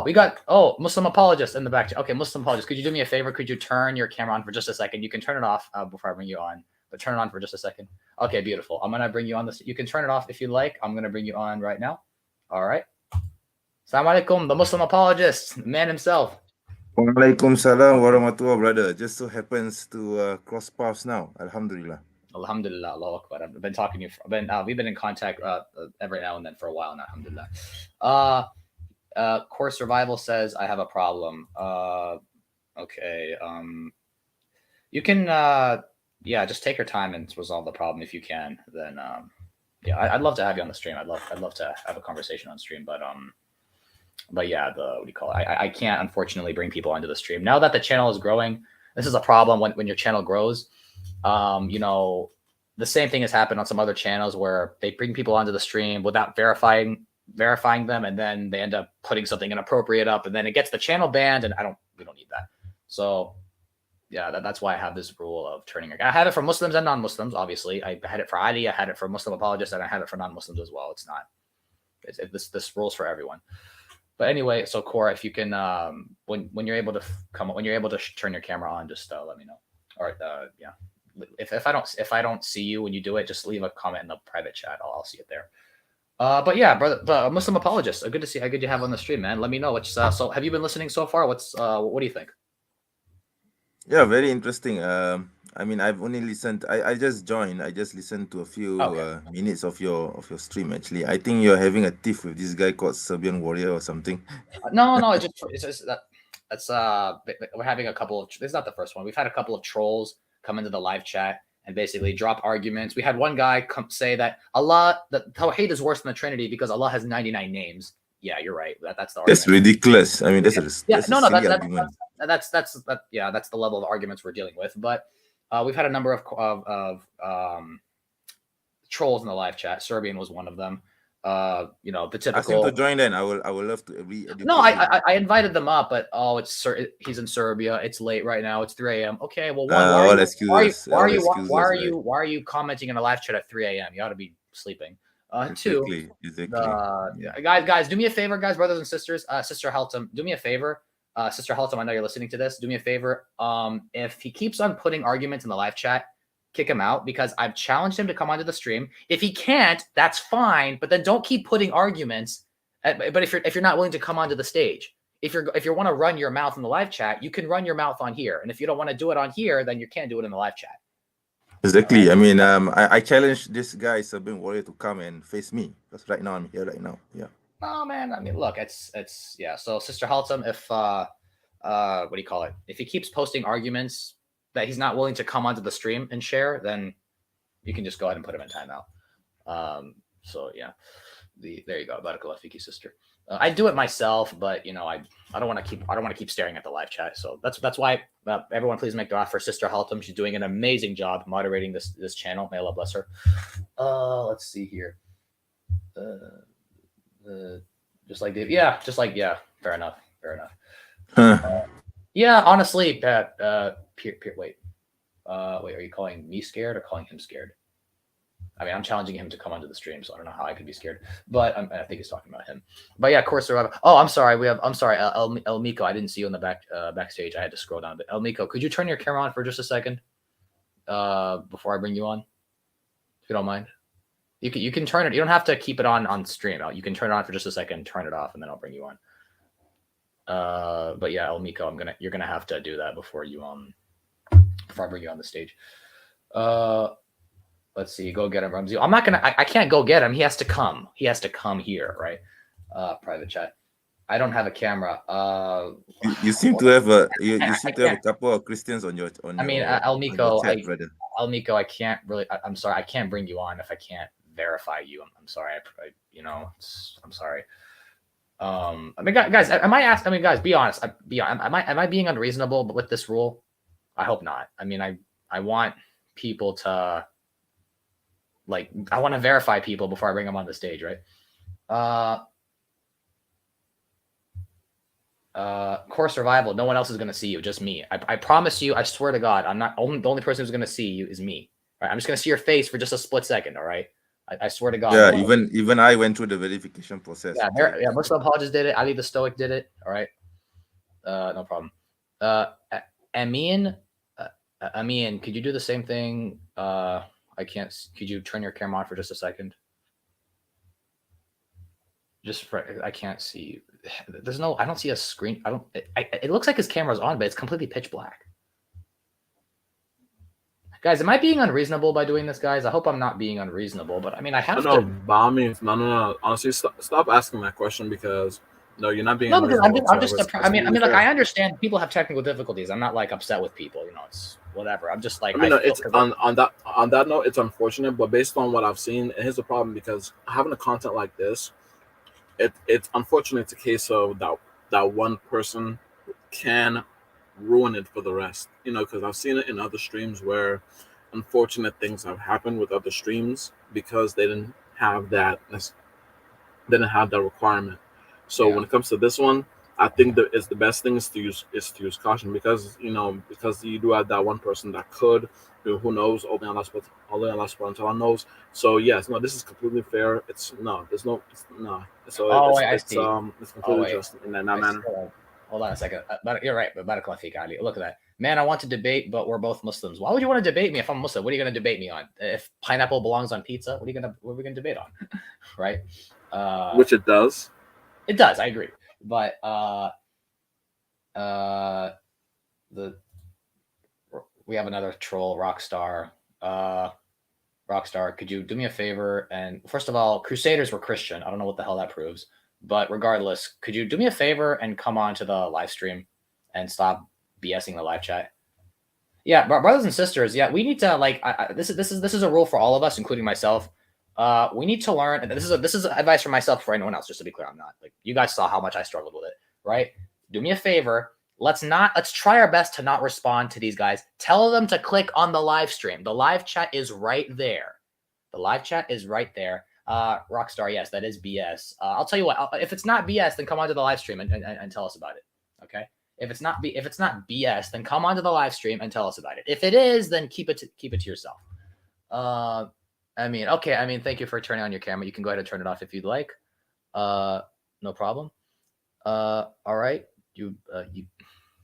We got Muslim apologist in the back. Okay, Muslim apologist. Could you do me a favor? Could you turn your camera on for just a second? You can turn it off before I bring you on, but turn it on for just a second. Okay, beautiful. I'm gonna bring you on this. You can turn it off if you like. I'm gonna bring you on right now. All right. Assalamu alaikum, the Muslim apologist, the man himself. Waalaikumsalam warahmatullah, brother. Just so happens to cross paths now. Alhamdulillah. Alhamdulillah, Allahu Akbar. I've been talking to you. We've been in contact every now and then for a while now. Alhamdulillah. Core survival says I have a problem. Okay. You can just take your time and resolve the problem if you can. Then I'd love to have you on the stream. I'd love to have a conversation on stream, but yeah, what do you call it? I can't unfortunately bring people onto the stream now that the channel is growing. This is a problem when your channel grows. The same thing has happened on some other channels where they bring people onto the stream without verifying them, and then they end up putting something inappropriate up, and then it gets the channel banned, and we don't need that. So yeah, that's why I have this rule of turning. I had it for Muslims and non-Muslims, obviously. I had it for Ali, I had it for Muslim apologists, and I have it for non-Muslims as well. This rules for everyone. But anyway, so Cora, if you can, when you're able to turn your camera on, just let me know. All right, yeah. If I don't see you when you do it, just leave a comment in the private chat. I'll see it there. But yeah, brother, Muslim apologist. Good to see how good you have on the stream, man. Let me know what's so. Have you been listening so far? What do you think? Yeah, very interesting. I mean, I've only listened. I just joined. I just listened to a few minutes of your stream. Actually, I think you're having a tiff with this guy called Serbian Warrior or something. No, it's just that's we're having a couple of. This is not the first one. We've had a couple of trolls come into the live chat and basically drop arguments. We had one guy say that that Tawhid is worse than the Trinity because Allah has 99 names. Yeah, you're right. That's the argument. That's ridiculous. I mean, that's a silly argument. That's the level of arguments we're dealing with. But we've had a number of trolls in the live chat. Serbian was one of them. The typical. Ask him to join. Then I will love to No, I invited them up, but he's in Serbia. It's late right now. It's 3 a.m. Okay, well, why are you commenting in a live chat at 3 a.m.? You ought to be sleeping. Exactly. Guys, do me a favor, guys, brothers and sisters. Sister Haltam, do me a favor. Sister Haltam, I know you're listening to this. Do me a favor. If he keeps on putting arguments in the live chat, kick him out, because I've challenged him to come onto the stream. If he can't, that's fine. But then don't keep putting arguments. But if you're not willing to come onto the stage, if you want to run your mouth in the live chat, you can run your mouth on here. And if you don't want to do it on here, then you can't do it in the live chat. Exactly. I mean, I challenged this guy, Serbian Warrior, to come and face me, because right now I'm here right now. Yeah. Oh man, I mean, look, it's yeah. So Sister Haltam, if what do you call it? If he keeps posting arguments that he's not willing to come onto the stream and share, then you can just go ahead and put him in timeout. So yeah, there you go, Barakallah Fiki, sister. I do it myself, but I don't want to keep staring at the live chat. So that's why everyone please make dua for Sister Haltam. She's doing an amazing job moderating this channel. May Allah bless her. Let's see here. Just like Dave. Yeah, fair enough. Yeah, honestly, wait, are you calling me scared or calling him scared? I mean, I'm challenging him to come onto the stream, so I don't know how I could be scared. But I think he's talking about him. But yeah, course survival. Oh, I'm sorry. I'm sorry, El Miko. I didn't see you in the backstage. I had to scroll down a bit. El Miko, could you turn your camera on for just a second before I bring you on, if you don't mind? You can turn it. You don't have to keep it on stream. You can turn it on for just a second, turn it off, and then I'll bring you on. But yeah, El Miko, you're gonna have to do that before I bring you on the stage. Let's see. Go get him, Ramsey. I can't go get him. He has to come. He has to come here, right? Private chat. I don't have a camera. You seem to have a a couple of Christians on your El Miko, brother. El Miko, I can't really. I'm sorry. I can't bring you on if I can't verify you. I'm sorry. I'm sorry. I mean, guys, guys, be honest. Am I being unreasonable with this rule? I hope not. I mean, I want people to. I want to verify people before I bring them on the stage, right? Core survival. No one else is going to see you, just me. I promise you. I swear to God, I'm not the only person who's going to see you is me. Right? I'm just going to see your face for just a split second. All right. I swear to God. Yeah, even I went through the verification process. Yeah, Muslim apologists did it. Ali the Stoic did it. All right. No problem. Amin, could you do the same thing? I can't. Could you turn your camera on for just a second? I can't see. There's no. I don't see a screen. It looks like his camera's on, but it's completely pitch black. Guys, am I being unreasonable by doing this, guys? I hope I'm not being unreasonable, but I mean, I have to. No. Honestly, stop asking that question because no, you're not being. No, because I understand people have technical difficulties. I'm not upset with people. It's whatever. I'm just it's on that note, it's unfortunate, but based on what I've seen, and here's the problem because having a content like this, it's unfortunate. It's a case of that one person can ruin it for the rest. Because I've seen it in other streams where unfortunate things have happened with other streams because they didn't have that requirement. So when it comes to this one, I think that it's the best thing is to use caution because you do have that one person that could, who knows, only Allah subhanahu wa ta'ala knows. So yes, no, this is completely fair. It's completely just in that manner. Hold on a second. But you're right. But Barakallah Fik, Ali. Look at that. Man, I want to debate, but we're both Muslims. Why would you want to debate me if I'm Muslim? What are you going to debate me on? If pineapple belongs on pizza, what are we going to debate on? Right? Which it does. It does. I agree. But we have another troll, Rockstar. Rockstar, could you do me a favor? And first of all, Crusaders were Christian. I don't know what the hell that proves. But regardless, could you do me a favor and come on to the live stream and stop BSing the live chat? Yeah, brothers and sisters. Yeah, we need to this is a rule for all of us, including myself. We need to learn. And this is advice for myself for anyone else. Just to be clear, I'm not you guys saw how much I struggled with it, right? Do me a favor. Let's try our best to not respond to these guys. Tell them to click on the live stream. The live chat is right there. The live chat is right there. Rockstar, yes, that is BS. I'll tell you what. If it's not BS, then come onto the live stream and tell us about it. Okay. If it's not BS, then come onto the live stream and tell us about it. If it is, then keep it to yourself. Okay. Thank you for turning on your camera. You can go ahead and turn it off if you'd like. No problem. All right.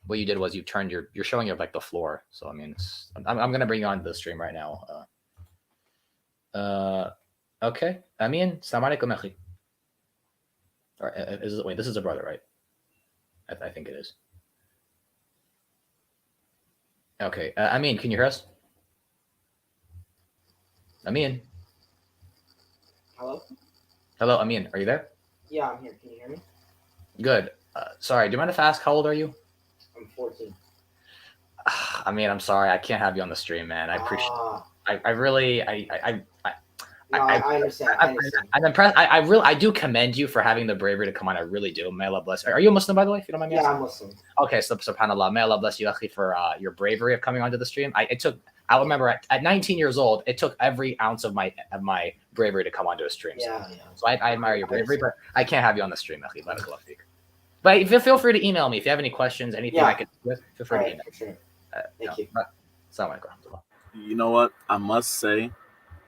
What you did was you're showing your the floor. So I'm gonna bring you onto the stream right now. Okay. Salam alaikum akhi. All right. Wait, this is a brother, right? I think it is. Okay. Amin, can you hear us? Amin. Hello? Hello, Amin. Are you there? Yeah, I'm here. Can you hear me? Good. Sorry, do you mind if I ask how old are you? I'm 14. I'm sorry. I can't have you on the stream, man. I appreciate I really No, I understand. I understand. I'm impressed. I do commend you for having the bravery to come on. I really do. May Allah bless. Are you a Muslim, by the way? If you don't mind me asking? Yeah, I'm Muslim. Okay, so subhanallah, may Allah bless you, akhi, for your bravery of coming onto the stream. I remember at 19 years old, it took every ounce of my bravery to come onto a stream. Yeah. So I admire your bravery, but I can't have you on the stream, akhi. Barakallahu feek. But feel free to email me if you have any questions, anything I can do with. Feel free to email. For sure. Thank you. Assalamu alaikum. You know what? I must say,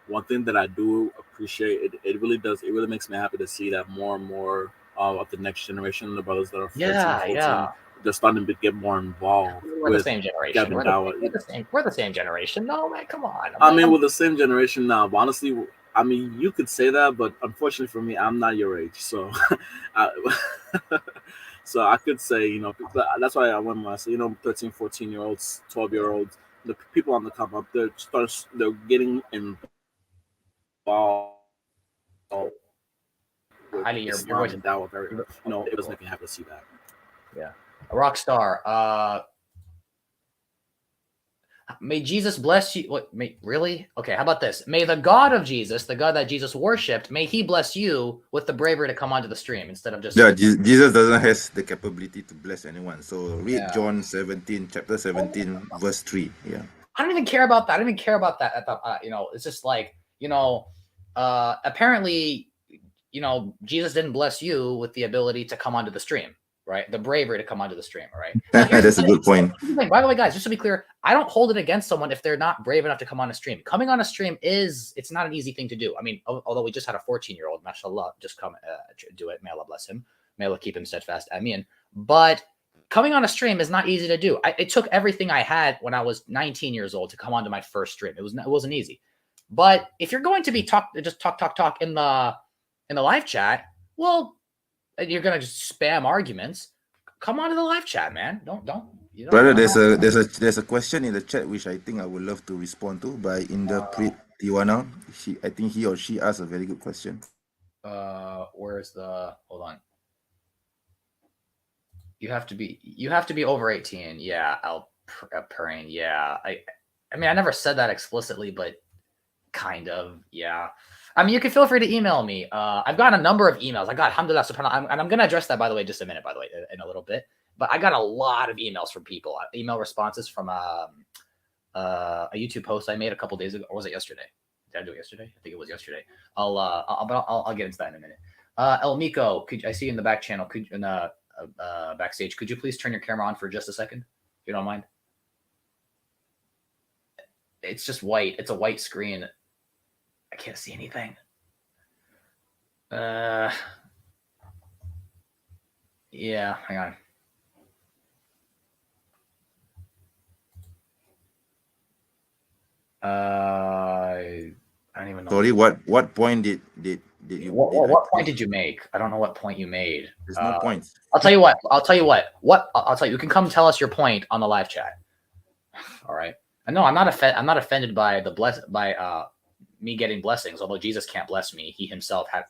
one thing that I do appreciate, it really makes me happy to see that more and more of the next generation, the brothers that are 14, 14, they're starting to get more involved. We're the same generation. We're the same generation. No, man, come on. I mean, we're the same generation now. But honestly, I mean, you could say that, but unfortunately for me, I'm not your age. So, so I could say, you know, that's why I went when I say, you know, 13, 14-year-olds, 12-year-olds, the people on the come up, they're getting involved. Ali, your voice is down. You know, it was making me happy to see that. Yeah, a rock star. May Jesus bless you. What? Really? Okay. How about this? May the God of Jesus, the God that Jesus worshipped, may He bless you with the bravery to come onto the stream instead of just. Yeah, Jesus doesn't have the capability to bless anyone. So read John 17, chapter 17, verse 3. Yeah. I don't even care about that. I don't even care about that. You know, it's just like, you know, apparently, you know, Jesus didn't bless you with the ability to come onto the stream, right? The bravery to come onto the stream, right? That's a good point. By the way, guys, just to be clear, I don't hold it against someone if they're not brave enough to come on a stream. Coming on a stream it's not an easy thing to do. I mean, although we just had a 14-year-old, mashallah, just come do it. May Allah bless him. May Allah keep him steadfast. Ameen. But coming on a stream is not easy to do. It took everything I had when I was 19 years old to come onto my first stream. It wasn't easy. But if you're going to be talk in the live chat, well, you're gonna just spam arguments. Come onto the live chat, man. Don't. You know, brother, there's a question in the chat which I think I would love to respond to by Interpret Tiwana. I think he or she asked a very good question. Where's the? Hold on. You have to be over 18. Yeah, Perrine. Yeah, I mean, I never said that explicitly, but kind of. Yeah. I mean, you can feel free to email me. I've got a number of emails. I got, alhamdulillah, subhanAllah, and I'm going to address that, by the way, just a minute, by the way, in a little bit. But I got a lot of emails from people, email responses from a YouTube post I made a couple days ago, or was it yesterday? Did I do it yesterday? I think it was yesterday. I'll get into that in a minute. El Miko, I see you in the back channel, backstage. Could you please turn your camera on for just a second, if you don't mind? It's just white. It's a white screen. I can't see anything. Yeah, hang on. I don't even know. Sorry, what point did you? What point did you make? I don't know what point you made. There's no points. I'll tell you what. I'll tell you. You can come tell us your point on the live chat. All right. No, I'm not offended by me getting blessings, although Jesus can't bless me. He himself had,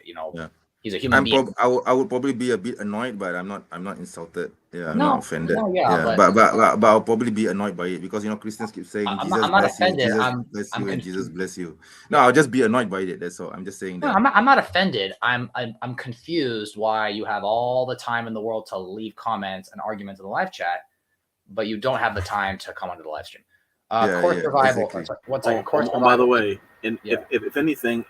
he's a human being. I would probably be a bit annoyed, but I'm not insulted. Yeah, I'm not offended. No, but I'll probably be annoyed by it because Christians keep saying I'm Jesus not bless offended. you, Jesus bless you, and Jesus bless you. No, I'll just be annoyed by it. That's all. I'm just saying that. No, I'm not offended. I'm confused why you have all the time in the world to leave comments and arguments in the live chat, but you don't have the time to come onto the live stream. Course survival. Exactly. What's like course survival? By the way, and if anything,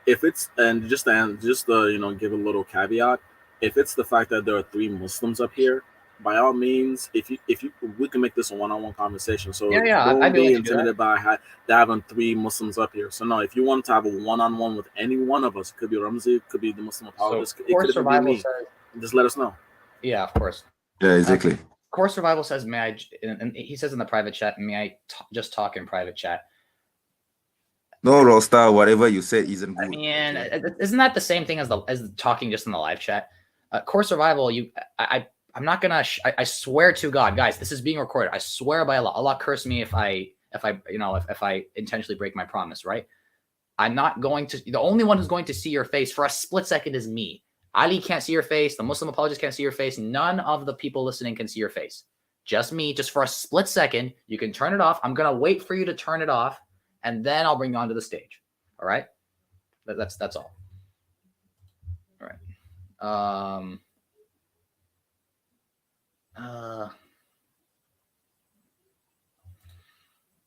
if it's and just to give a little caveat, if it's the fact that there are 3 Muslims up here, by all means, if you we can make this a one-on-one conversation. So don't be intimidated by having 3 Muslims up here. So no, if you want to have a one-on-one with any one of us, it could be Ramzi, it could be the Muslim apologist, it could be me. Just let us know. Yeah, of course. Yeah, exactly. Course survival says, may I? And he says in the private chat, may I just talk in private chat? No, Rostar, whatever you said isn't good. I mean, isn't that the same thing as talking just in the live chat? Course survival, I'm not gonna. I swear to God, guys, this is being recorded. I swear by Allah. Allah curse me if I intentionally break my promise. Right? I'm not going to. The only one who's going to see your face for a split second is me. Ali can't see your face. The Muslim apologist can't see your face. None of the people listening can see your face. Just me. Just for a split second. You can turn it off. I'm gonna wait for you to turn it off, and then I'll bring you onto the stage. All right? That's all. All right.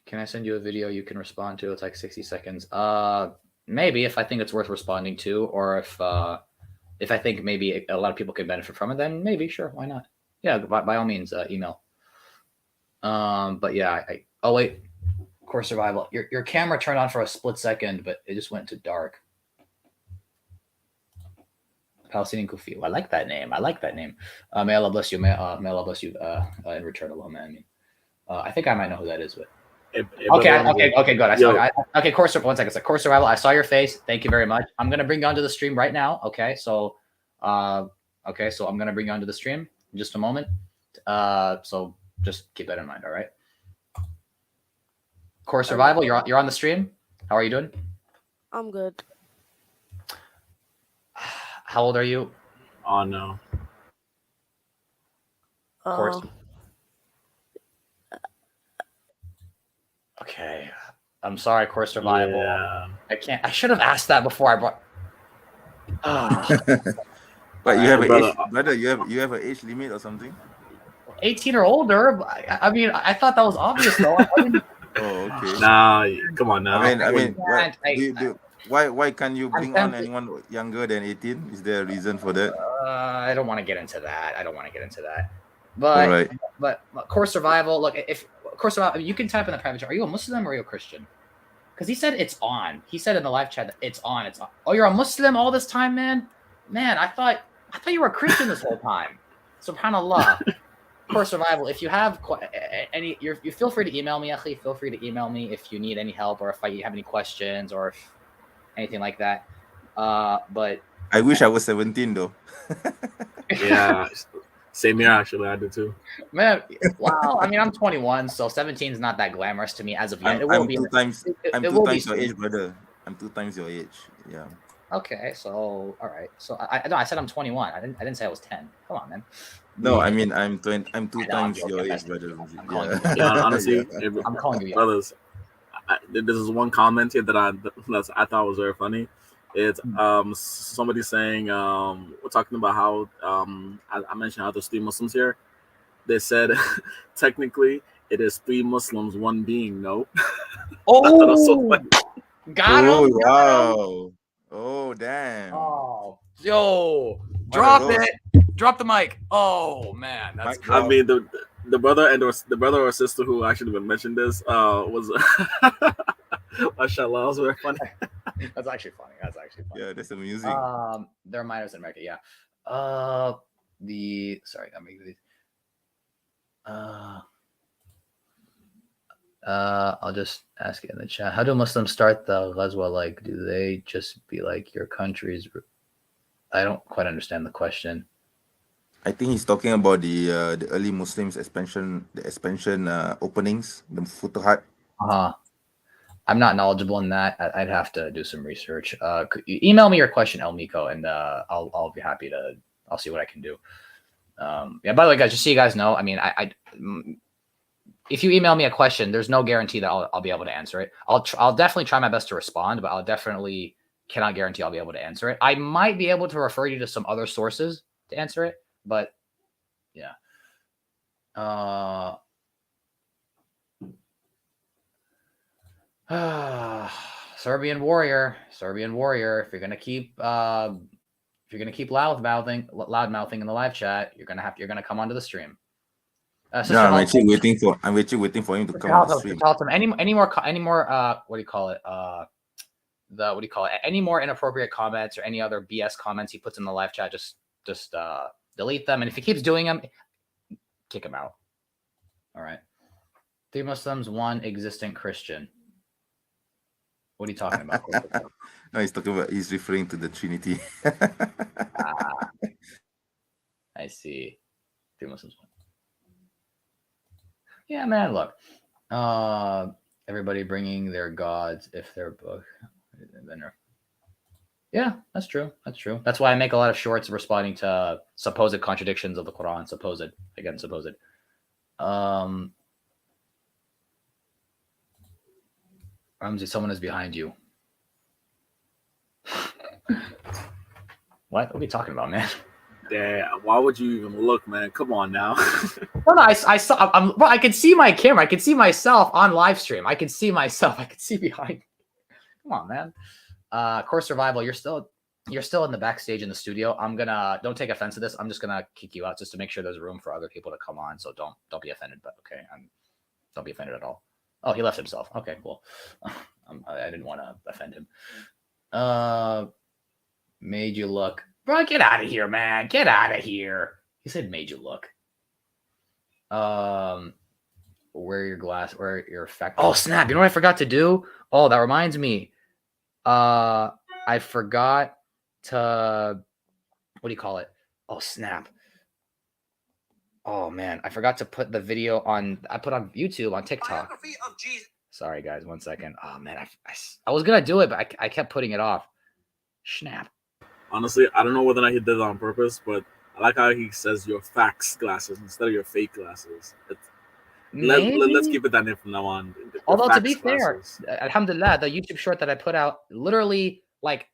Can I send you a video you can respond to? It's like 60 seconds. Maybe if I think it's worth responding to, or if I think maybe a lot of people could benefit from it, then maybe, sure, why not? Yeah, by all means, email. But yeah, oh wait, Core Survival. Your camera turned on for a split second, but it just went to dark. Palestinian Kufi. I like that name. May Allah bless you. May Allah bless you in return. Allah, man. I mean, I think I might know who that is, but. Okay, good. Okay, Core Survival. 1 second. So Core Survival. I saw your face. Thank you very much. I'm gonna bring you onto the stream right now. Okay, so I'm gonna bring you onto the stream in just a moment. So just keep that in mind. All right. Core Survival. You're on the stream. How are you doing? I'm good. How old are you? Oh no. Course. Okay. I'm sorry, Core Survival. Yeah. I should have asked that before I brought. But you have brother. brother. You have an age limit or something? 18 or older. I mean, I thought that was obvious though. Oh, okay. Nah, come on now. I mean, why can't you bring on anyone younger than 18? Is there a reason for that? I don't want to get into that. But Core Survival. Look, if Core Survival, you can type in the private chat. Are you a Muslim or are you a Christian? Because he said it's on. He said in the live chat that it's on. It's on. Oh, you're a Muslim all this time, man. Man, I thought you were a Christian this whole time. Subhanallah. Core Survival. If you have any, you feel free to email me. Akhi, feel free to email me if you need any help or if you have any questions or if anything like that. But I wish I was 17 though. Yeah, same here actually. I did too. Man, wow. I mean, I'm 21, so 17 is not that glamorous to me as of yet. I'm two times your age, brother. I'm 2 times your age. Yeah. Okay, so all right. So I said I'm 21. I didn't say I was 10. Come on, man. No, I mean I'm 20. I'm 2 times your age, brother. Yeah, honestly, I'm calling you, brothers. This is one comment here that I thought was very funny. It's somebody saying we're talking about how I mentioned how there's 3 Muslims here. They said technically it is 3 Muslims, 1 being. No. Oh, got him. Wow. Oh damn. Oh, yo, drop it. Drop the mic. Oh man, that's Mic cool. I mean the brother or sister who actually mentioned this was mashallah, was very funny. That's actually funny. Yeah, that's amusing. They're minors in America. Yeah. Sorry, I'm making these. I'll just ask it in the chat. How do Muslims start the ghazwa? Like, do they just be like your countries? I don't quite understand the question. I think he's talking about the early Muslims expansion openings, the Futuhat. I'm not knowledgeable in that. I'd have to do some research. Could you email me your question, El Miko, and I'll be happy to. I'll see what I can do. Yeah. By the way, guys, just so you guys know, I mean, if you email me a question, there's no guarantee that I'll be able to answer it. I'll definitely try my best to respond, but I'll definitely cannot guarantee I'll be able to answer it. I might be able to refer you to some other sources to answer it, but yeah. Serbian warrior. If you're gonna keep loud mouthing in the live chat, you're gonna come onto the stream. No, I'm actually waiting for him to come on the stream. Tell him any more what do you call it? Any more inappropriate comments or any other BS comments he puts in the live chat, just delete them. And if he keeps doing them, kick him out. All right. 3 Muslims, 1 existing Christian. What are you talking about? No, he's referring to the Trinity. I see. 3 Muslims, 1. Yeah, man, look. Everybody bringing their gods if their book. Yeah, that's true. That's why I make a lot of shorts responding to supposed contradictions of the Quran. Supposed. Ramsey, someone is behind you. What are we talking about, man? Yeah, why would you even look, man? Come on now. No, I saw. Bro, I can see my camera. I can see myself on live stream. I can see myself. I can see behind. Come on, man. Core Survival, you're still in the backstage in the studio. Don't take offense to this. I'm just gonna kick you out just to make sure there's room for other people to come on. So don't be offended. But okay, don't be offended at all. Oh, he left himself. Okay, cool. I didn't want to offend him. Made you look. Bro, get out of here, man. Get out of here. He said made you look. Wear your effect. Oh, snap. You know what I forgot to do? Oh, that reminds me. I forgot to, what do you call it? Oh, snap. Oh, man. I forgot to put the video I put on YouTube, on TikTok. Sorry, guys. 1 second. Oh, man. I was going to do it, but I kept putting it off. Snap. Honestly, I don't know whether or not he did it on purpose, but I like how he says your facts glasses instead of your fake glasses. Let's keep it that name from now on. Although, to be fair, alhamdulillah, the YouTube short that I put out literally like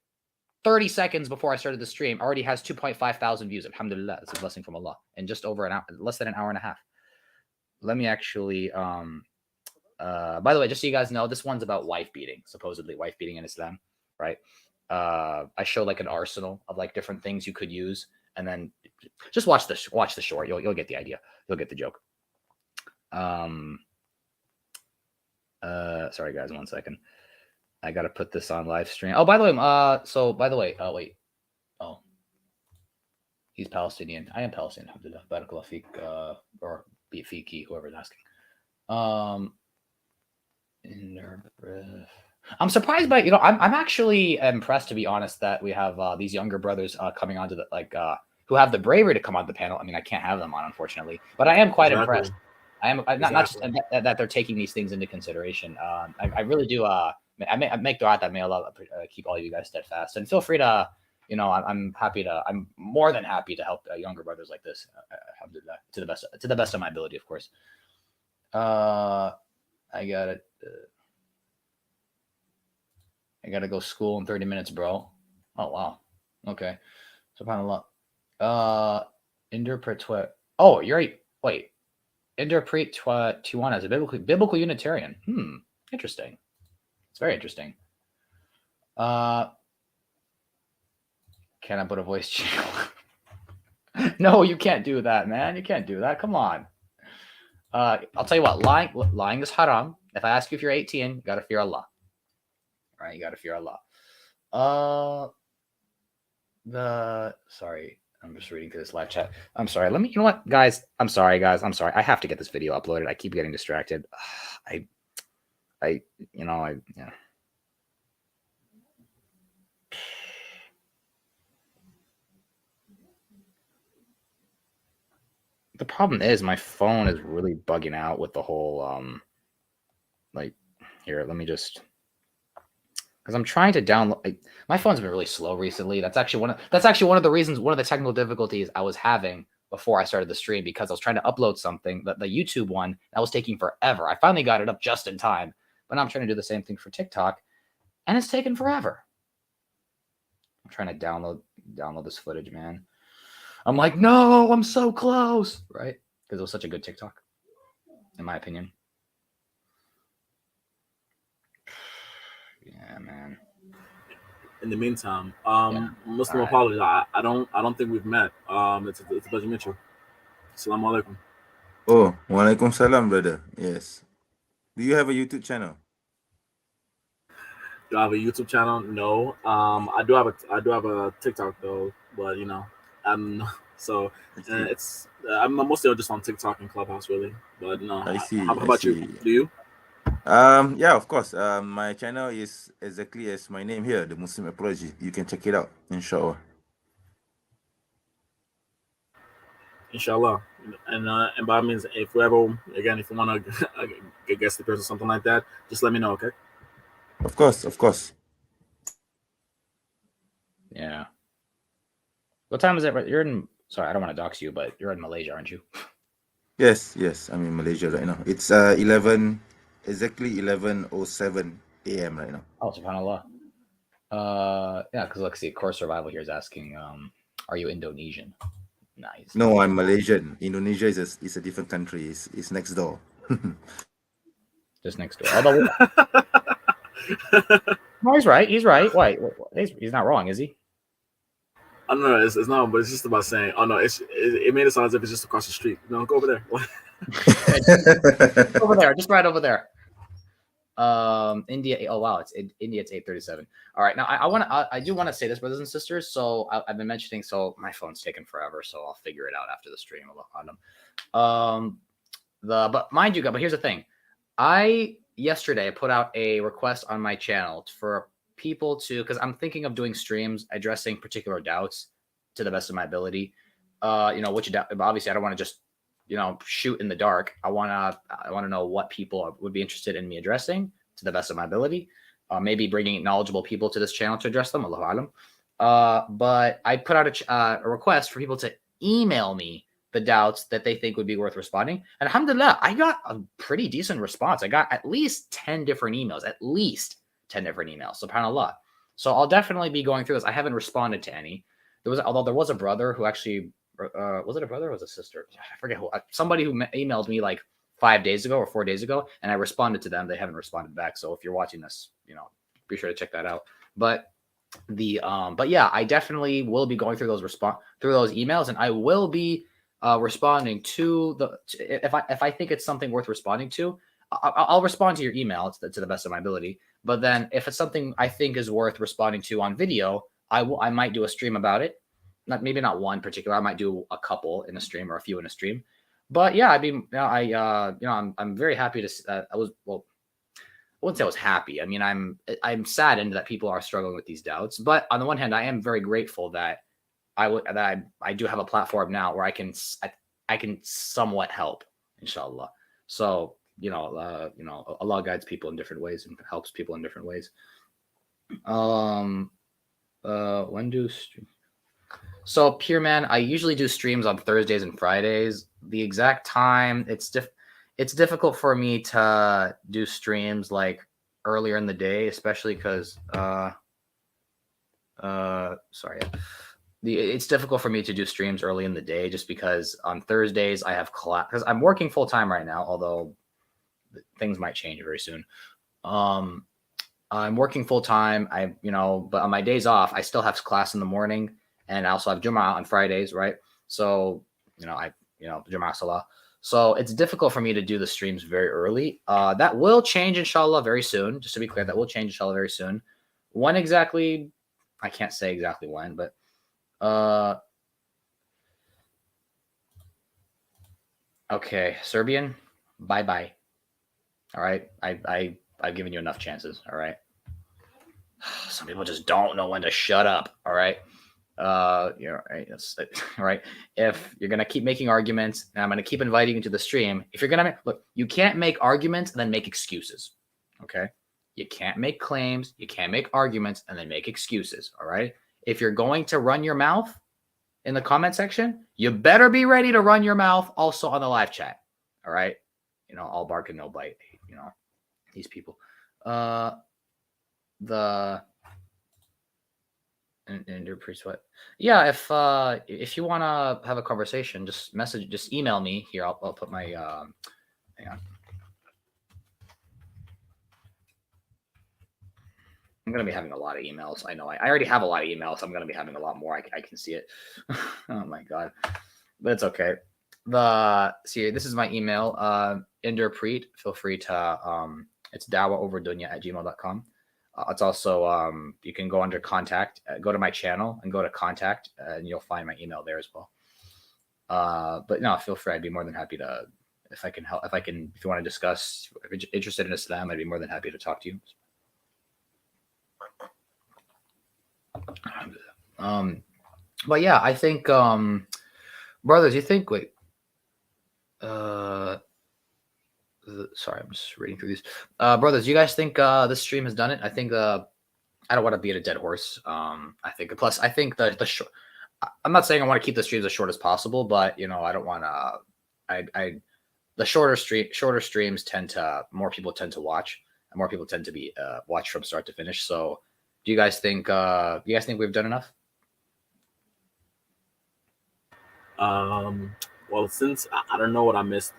30 seconds before I started the stream already has 2.5 thousand views. Alhamdulillah, it's a blessing from Allah. In just over an hour, less than an hour and a half. Let me actually, by the way, just so you guys know, this one's about wife beating, supposedly wife beating in Islam, right? I show like an arsenal of like different things you could use, and then just watch the short. You'll get the idea. You'll get the joke. Sorry guys, 1 second. I gotta put this on live stream. Oh, by the way, wait. Oh, he's Palestinian. I am Palestinian. Alhamdulillah. Barakallah feek, or be fiki, whoever's asking. I'm surprised by, I'm actually impressed, to be honest, that we have these younger brothers coming onto the who have the bravery to come on the panel. I mean, I can't have them on, unfortunately, but I am quite impressed. I am not just that they're taking these things into consideration. I really do. I make dua that may Allah keep all of you guys steadfast, and feel free to, I'm more than happy to help younger brothers like this. Alhamdulillah, to the best of my ability, of course. I gotta go school in 30 minutes, bro. Oh, wow. Okay. SubhanAllah. Interpret what? Oh, you're right. Wait. Interpret Tijuana as a biblical Unitarian. Interesting. It's very interesting. Can I put a voice channel? No, you can't do that, man. You can't do that. Come on. I'll tell you what. Lying is haram. If I ask you if you're 18, you gotta fear Allah. Right, you gotta fear Allah. Sorry, I'm just reading through this live chat. I'm sorry. You know what, guys? I'm sorry, guys. I'm sorry. I have to get this video uploaded. I keep getting distracted. Yeah. The problem is my phone is really bugging out with the whole here. Let me just. Because I'm trying to download. My phone's been really slow recently. That's actually one of the reasons. One of the technical difficulties I was having before I started the stream, because I was trying to upload something, the YouTube one, that was taking forever. I finally got it up just in time, but now I'm trying to do the same thing for TikTok, and it's taken forever. I'm trying to download this footage, man. I'm like, no, I'm so close, right? Because it was such a good TikTok, in my opinion. Yeah, man. In the meantime, Muslim apology. I don't think we've met. It's a pleasure to meet you. Assalamu alaikum. Oh, walaikum salam, brother. Yes. Do you have a YouTube channel? Do I have a YouTube channel? No. I do have a TikTok though, but I'm mostly just on TikTok and Clubhouse, really. But no. I see. How about you? Do you? Yeah, of course. My channel is exactly as my name here, the Muslim Apology. You can check it out, inshallah. Inshallah. And by all means, if you want to guest the person or something like that, just let me know, okay? Of course. Yeah. What time is it? You're in. Sorry, I don't want to dox you, but you're in Malaysia, aren't you? Yes. I'm in Malaysia right now. It's exactly 11:07 a.m. right now. Oh, subhanallah. Yeah, because let's see, Core Survival here is asking, are you Indonesian? Nice. No, I'm Malaysian. Indonesia is a different country. It's next door. Just next door. Although, no, he's right. He's right. Wait, he's not wrong, is he? I don't know. It's not, but it's just about saying. Oh no, it made it sound as if it's just across the street. No, go over there. Over there, just right over there. India. Oh wow, it's India. It's 8:37. All right, now I do want to say this, brothers and sisters. So I've been mentioning. So my phone's taking forever, so I'll figure it out after the stream. But mind you, but here's the thing. I yesterday put out a request on my channel for people to, because I'm thinking of doing streams addressing particular doubts to the best of my ability. Which obviously I don't want to just shoot in the dark. I want to know what people would be interested in me addressing to the best of my ability. Maybe bringing knowledgeable people to this channel to address them. Allahu alam. But I put out a request for people to email me the doubts that they think would be worth responding. And alhamdulillah, I got a pretty decent response. I got at least 10 different emails. SubhanAllah. So I'll definitely be going through this. I haven't responded to any. Although there was a brother who actually was it a brother or was it a sister? I forget who. Somebody who emailed me like 5 days ago or 4 days ago, and I responded to them. They haven't responded back. So if you're watching this, be sure to check that out. But yeah, I definitely will be going through those emails, and I will be responding to if I think it's something worth responding to. I'll respond to your email to the best of my ability. But then if it's something I think is worth responding to on video, I might do a stream about it. Maybe not one particular. I might do a couple in a stream or a few in a stream. But yeah, I mean, I'm very happy to. I wouldn't say I was happy. I mean, I'm saddened that people are struggling with these doubts. But on the one hand, I am very grateful that I do have a platform now where I can somewhat help, inshallah. So Allah guides people in different ways and helps people in different ways. When do stream? So Pure Man, I usually do streams on Thursdays and Fridays. The exact time, it's difficult for me to do streams like earlier in the day, especially because it's difficult for me to do streams early in the day just because on Thursdays I have class, because I'm working full time right now, although things might change very soon. I'm working full time. But on my days off, I still have class in the morning, and I also have Jum'ah on Fridays, right? So, Jum'ah Salah. So it's difficult for me to do the streams very early. That will change, inshallah, very soon. Just to be clear, that will change, inshallah, very soon. When exactly, I can't say exactly when, but okay, Serbian, bye-bye. All right, I've given you enough chances, all right? Some people just don't know when to shut up, all right? Right. All right. If you're gonna keep making arguments, and I'm gonna keep inviting you to the stream, if you're gonna look, you can't make arguments and then make excuses. Okay. You can't make claims, you can't make arguments and then make excuses. All right. If you're going to run your mouth in the comment section, you better be ready to run your mouth also on the live chat. All right. All bark and no bite. These people. And your pre-sweat. Yeah, if you want to have a conversation, just email me here. I'll put my hang on. I'm gonna be having a lot of emails. I know. I already have a lot of emails. I'm gonna be having a lot more. I can see it. Oh my god, but it's okay. This is my email. Inderpreet. Feel free to it's dawaoverdunya@gmail.com. It's also you can go under contact, go to my channel and go to contact, and you'll find my email there as well. But no, feel free. I'd be more than happy to, if I can help, if you want to discuss, if you're interested in Islam, I'd be more than happy to talk to you. But yeah, I think, brothers, you think, sorry, I'm just reading through these. Brothers, you guys think this stream has done it? I think I don't want to beat a dead horse. I think I'm not saying I want to keep the streams as short as possible, but I don't want to. The shorter streams more people tend to watch, and more people tend to be watched from start to finish. So Do you guys think we've done enough? Well, since I don't know what I missed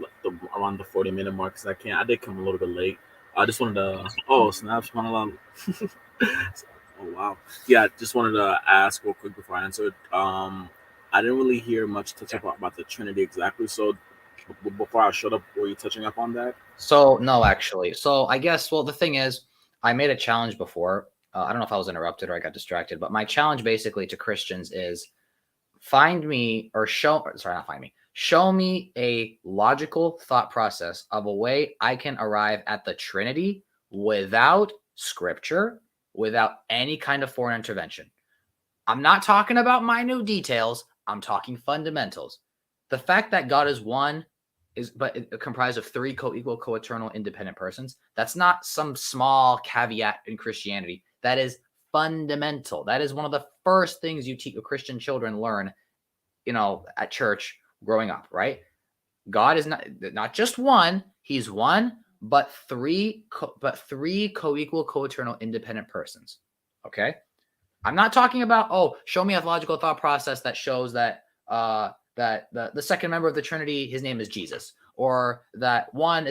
around the 40-minute mark, because I did come a little bit late. I just wanted to. Oh, snaps, oh wow, yeah. Just wanted to ask real quick before I answered. I didn't really hear much touch up about the Trinity exactly. So before I showed up, were you touching up on that? So no, actually. So I guess the thing is, I made a challenge before. I don't know if I was interrupted or I got distracted, but my challenge basically to Christians is show me a logical thought process of a way I can arrive at the Trinity without scripture, without any kind of foreign intervention. I'm not talking about minute details. I'm talking fundamentals. The fact that God is one but comprised of three co-equal, co-eternal, independent persons. That's not some small caveat in Christianity. That is fundamental. That is one of the first things you teach Christian children learn, at church growing up, right? God is not just one. He's one, but three co-equal, co-eternal, independent persons. Okay. I'm not talking about, show me a logical thought process that shows that that the second member of the Trinity, his name is Jesus, or that one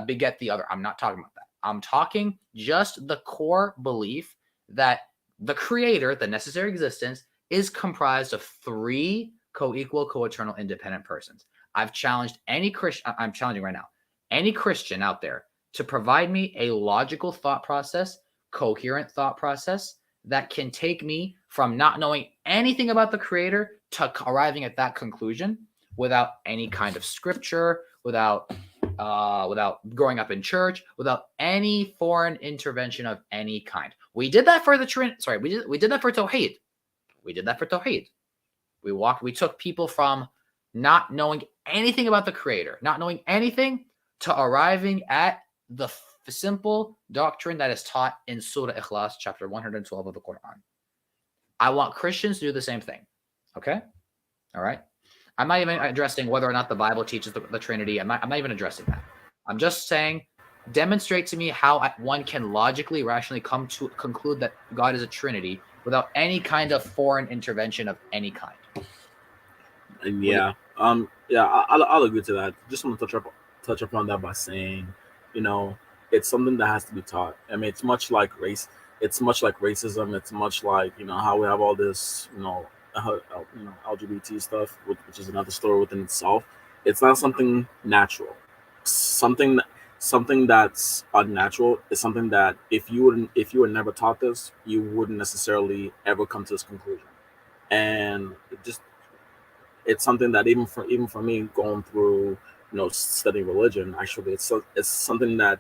beget the other. I'm not talking about that. I'm talking just the core belief that the Creator, the necessary existence, is comprised of three co-equal, co-eternal, independent persons. I've challenged any Christian. I'm challenging right now any Christian out there to provide me a logical thought process, coherent thought process that can take me from not knowing anything about the Creator to arriving at that conclusion without any kind of scripture, without growing up in church, without any foreign intervention of any kind. We did that for the Trinity. Sorry, we did that for Tawhid. We did that for Tawhid. We took people from not knowing anything about the Creator, not knowing anything, to arriving at the simple doctrine that is taught in Surah Ikhlas, chapter 112 of the Quran. I want Christians to do the same thing. Okay? All right? I'm not even addressing whether or not the Bible teaches the Trinity. I'm not even addressing that. I'm just saying, demonstrate to me how one can logically, rationally come to conclude that God is a Trinity without any kind of foreign intervention of any kind. And I'll agree to that. Just want to touch upon that by saying, it's something that has to be taught. I mean, it's much like race. It's much like racism. It's much like how we have all this LGBT stuff, which is another story within itself. It's not something natural. Something that's unnatural is something that if you were never taught this, you wouldn't necessarily ever come to this conclusion. And it's something that even for me going through studying religion, actually it's something that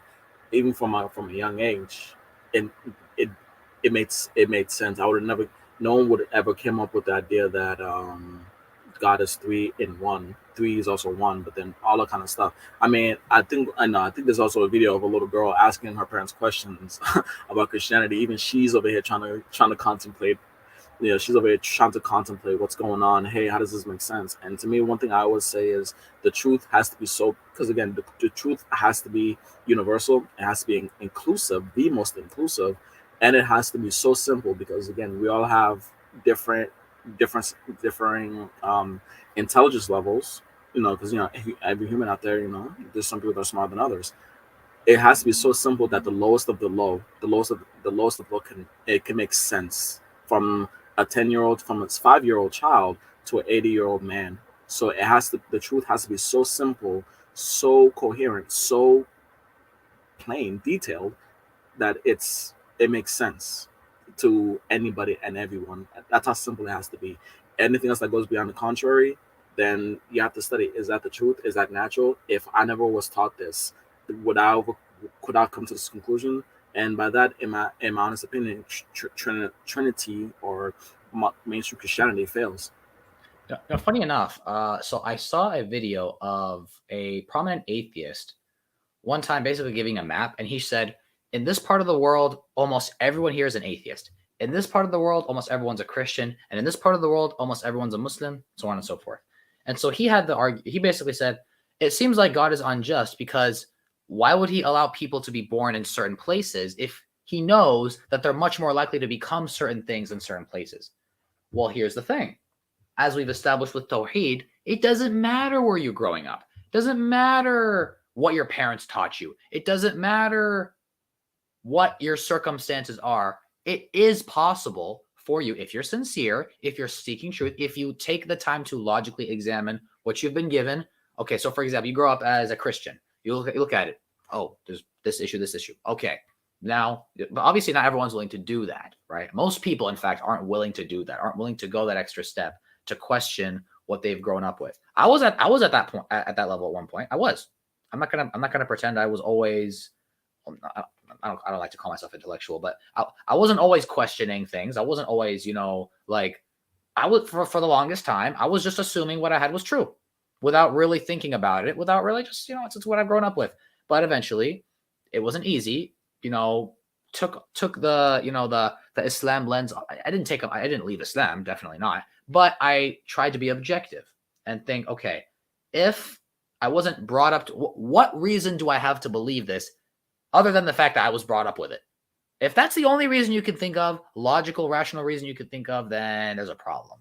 even from a young age, and it made sense. I would never, no one would ever came up with the idea that God is three in one. Three is also one, but then all that kind of stuff. I mean, I think there's also a video of a little girl asking her parents questions about Christianity. Even she's over here trying to contemplate. She's over here trying to contemplate what's going on. Hey, how does this make sense? And to me, one thing I always say is the truth has to be because again, the truth has to be universal. It has to be inclusive, the most inclusive, and it has to be so simple because again, we all have differing intelligence levels. Because every human out there, there's some people that are smarter than others. It has to be so simple that the lowest of the low can make sense from a 10-year-old, from a 5-year-old child to an 80-year-old man. So the truth has to be so simple, so coherent, so plain, detailed that it makes sense to anybody and everyone. That's how simple it has to be. Anything else that goes beyond the contrary, then you have to study. Is that the truth? Is that natural? If I never was taught this, could I come to this conclusion? And by that, in my honest opinion, Trinity or mainstream Christianity fails. Now, funny enough, so I saw a video of a prominent atheist one time basically giving a map, and he said, in this part of the world, almost everyone here is an atheist. In this part of the world, almost everyone's a Christian. And in this part of the world, almost everyone's a Muslim, so on and so forth. And so he basically said, it seems like God is unjust because why would he allow people to be born in certain places if He knows that they're much more likely to become certain things in certain places. Well, here's the thing. As we've established with Tawhid, it doesn't matter where you're growing up. It doesn't matter what your parents taught you. It doesn't matter what your circumstances are. It is possible for you, if you're sincere, if you're seeking truth, if you take the time to logically examine what you've been given. Okay, so for example, you grow up as a Christian. You look at it. Oh, there's this issue, this issue. Okay, now, but obviously not everyone's willing to do that, right? Most people, in fact, aren't willing to do that, aren't willing to go that extra step to question what they've grown up with. I was at that point, at that level at one point. I was. I'm not gonna pretend I was always. I don't like to call myself intellectual, but I wasn't always questioning things. I wasn't always, like I was for the longest time. I was just assuming what I had was true, without really thinking about it, without really just it's what I've grown up with. But eventually, it wasn't easy. Took the Islam lens. I didn't leave Islam, definitely not. But I tried to be objective and think, okay, if I wasn't brought up to what reason do I have to believe this, other than the fact that I was brought up with it? If that's the only reason you can think of, logical, rational reason you can think of, then there's a problem.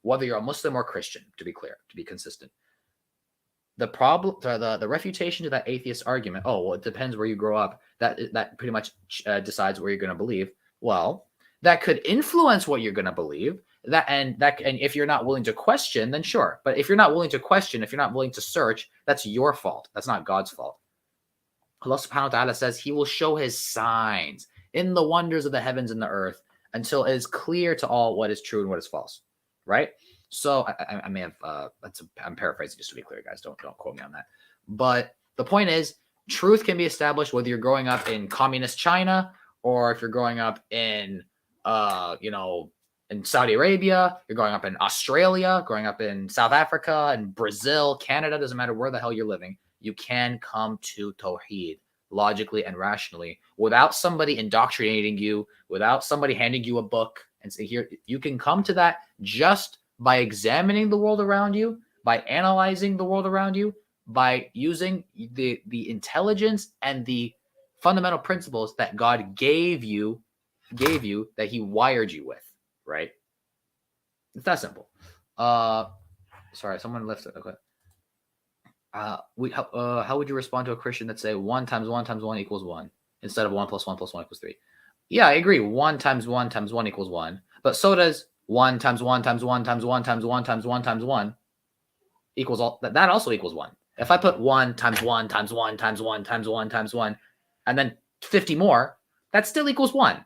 Whether you're a Muslim or Christian, to be clear, to be consistent. The problem, the refutation to that atheist argument, oh, well, it depends where you grow up. That pretty much decides where you're going to believe. Well, that could influence what you're going to believe. And if you're not willing to question, then sure. But if you're not willing to question, if you're not willing to search, that's your fault. That's not God's fault. Allah subhanahu wa ta'ala says he will show his signs in the wonders of the heavens and the earth until it is clear to all what is true and what is false. Right? So I may have I'm paraphrasing just to be clear, guys. Don't quote me on that. But the point is, truth can be established whether you're growing up in communist China or if you're growing up in in Saudi Arabia, you're growing up in Australia, growing up in South Africa and Brazil, Canada, doesn't matter where the hell you're living. You can come to Tawheed logically and rationally without somebody indoctrinating you, without somebody handing you a book and say, here, you can come to that just by examining the world around you, by analyzing the world around you, by using the intelligence and the fundamental principles that God gave you, that he wired you with, right? It's that simple. Sorry, someone left it. Okay. How would you respond to a Christian that say 1 times 1 times 1 equals 1 instead of 1 plus 1 plus 1 equals 3? Yeah, I agree. 1 times 1 times 1 equals 1. But so does 1 times 1 times 1 times 1 times 1 times 1 times 1 equals all that also equals 1. If I put 1 times 1 times 1 times 1 times 1 times 1 and then 50 more, that still equals 1.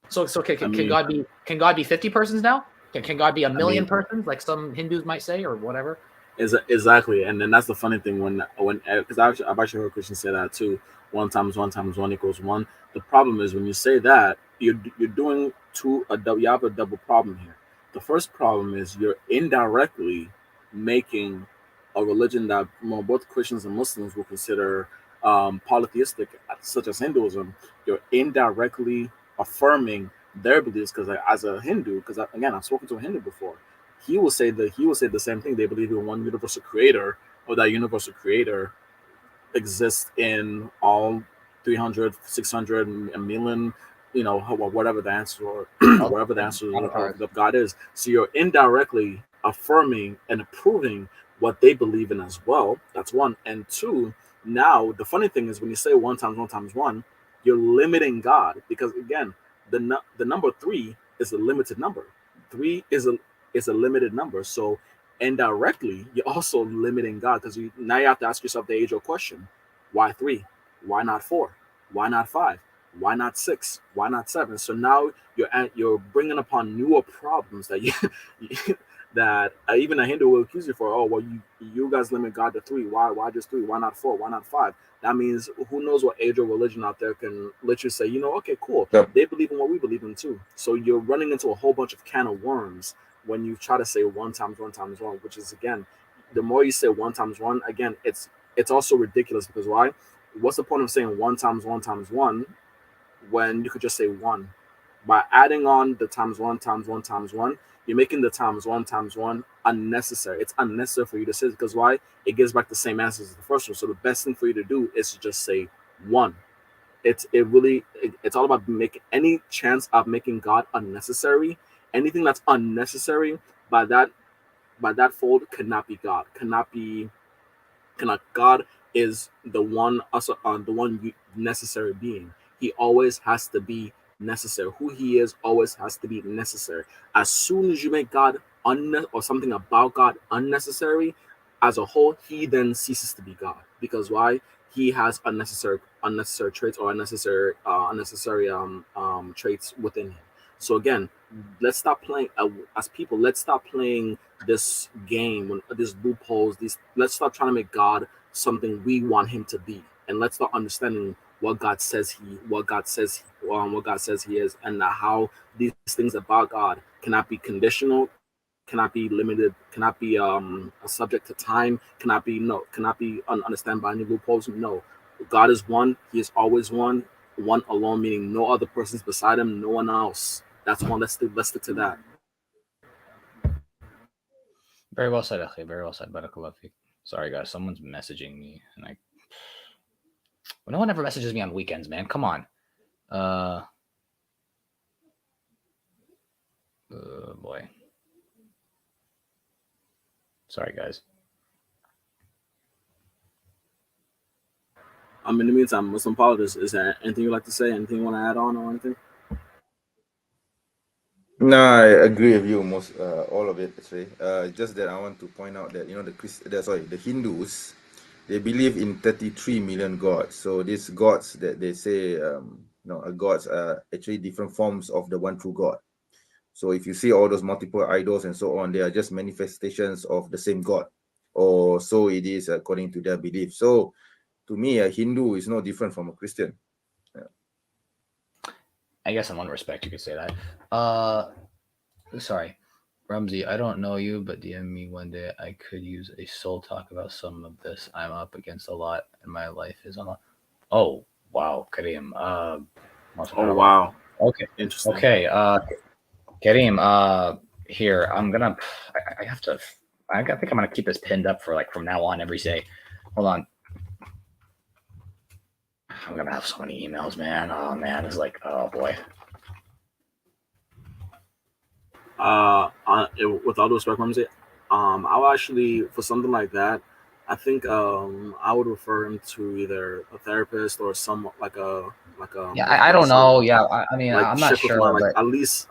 So can God be 50 persons now? Can God be a million persons like some Hindus might say or whatever? Exactly, and then that's the funny thing when because I've actually heard Christians say that too. 1 times 1 times 1 equals 1. The problem is when you say that you're doing you have a double problem here. The first problem is you're indirectly making a religion that both Christians and Muslims will consider polytheistic, such as Hinduism. You're indirectly affirming their beliefs because as a Hindu, because again I've spoken to a Hindu before. He will say the same thing. They believe in one universal creator, or that universal creator exists in all 300, 600, a million, whatever the answer or whatever the answer of God is. So you're indirectly affirming and approving what they believe in as well. That's one. And two, now the funny thing is when you say 1 times 1 times 1, you're limiting God because again, the number 3 is a limited number. 3 is a limited number. So indirectly, you're also limiting God because now you have to ask yourself the age-old question: why 3? Why not 4? Why not 5? Why not 6? Why not 7? So now you're bringing upon newer problems that that even a Hindu will accuse you for. Oh, well, you guys limit God to 3. Why just 3? Why not 4? Why not 5? That means who knows what age or religion out there can literally say, okay, cool. Yep. They believe in what we believe in too. So you're running into a whole bunch of can of worms when you try to say 1 times 1 times 1, which is, again, the more you say 1 times 1, again, it's also ridiculous because why? What's the point of saying 1 times 1 times 1 when you could just say 1? By adding on the times 1 times 1 times 1, you're making the times 1 times 1 unnecessary. It's unnecessary for you to say it because why? It gives back the same answers as the first one. So the best thing for you to do is to just say 1. it's all about making any chance of making God unnecessary. Anything that's unnecessary by that fold cannot be God. God is the one, also the one necessary being. He always has to be necessary. Who he is always has to be necessary. As soon as you make God or something about God unnecessary, as a whole, he then ceases to be God. Because why? He has unnecessary traits or unnecessary traits within him. So again, let's stop playing as people. Let's stop playing this game, these loopholes. Let's stop trying to make God something we want him to be, and let's start understanding what God says he is, and how these things about God cannot be conditional, cannot be limited, cannot be subject to time, cannot be understood by any loopholes. No, God is one. He is always one alone, meaning no other persons beside him, no one else. That's one. Let's stick to that. Very well said, Akhi. Very well said, Barakallah Fik. Sorry, guys. Someone's messaging me, and well, no one ever messages me on weekends, man. Come on. Oh boy. Sorry, guys. In the meantime, Muslim politics, is there anything you'd like to say? Anything you want to add on or anything? No, I agree with you most all of it actually. Just that I want to point out that the Hindus, they believe in 33 million gods. So these gods that they say gods are actually different forms of the one true God. So if you see all those multiple idols and so on, they are just manifestations of the same God, or so it is according to their belief. So to me, a Hindu is no different from a Christian. I guess in one respect you could say that. Sorry, Rumsey, I don't know you, but DM me one day. I could use a soul talk about some of this. I'm up against a lot, and my life is on a. Oh wow, Kareem. Oh wow. Okay. Interesting. Okay. Kareem. Here I'm gonna. I have to. I think I'm gonna keep this pinned up for from now on every day. Hold on. I'm gonna have so many emails, man. Oh man, it's oh boy. With all due respect, Ramsey, I'll actually, for something like that, I think I would refer him to either a therapist or some Yeah, I don't know. Yeah, I mean, like I'm not sure, but at least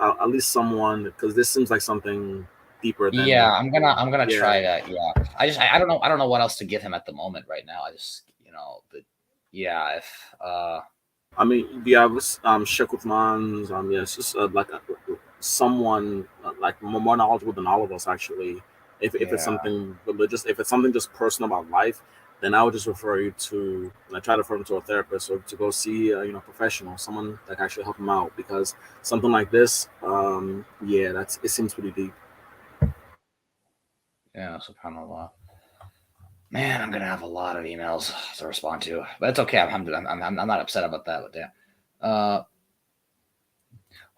someone, because this seems like something deeper than. Yeah, I'm gonna try that. Yeah, I don't know. I don't know what else to give him at the moment right now. I just but yeah, if I mean, do you have Sheikh Uthman's yes, just someone like more knowledgeable than all of us actually. If it's something religious, if it's something just personal about life, then I would just refer you to, I try to refer him to a therapist or to go see professional, someone that can actually help him out, because something like this, it seems pretty deep. yeah, subhanallah. Man, I'm gonna have a lot of emails to respond to, but it's okay. I'm not upset about that. But yeah.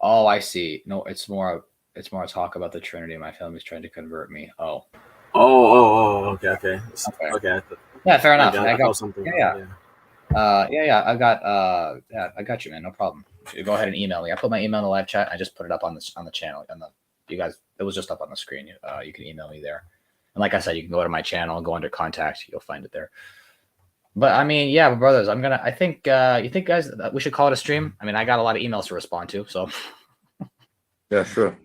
Oh, I see. No, it's more talk about the Trinity. My family's trying to convert me. Oh. Okay. Yeah, fair enough. I got something. Yeah. I got you, man. No problem. You go ahead and email me. I put my email in the live chat. I just put it up on the channel, and you guys, it was just up on the screen. You can email me there. And like I said, you can go to my channel, go under contact. You'll find it there. But I mean, yeah, brothers, I think, you think, guys, we should call it a stream? I mean, I got a lot of emails to respond to, so. Yeah, sure.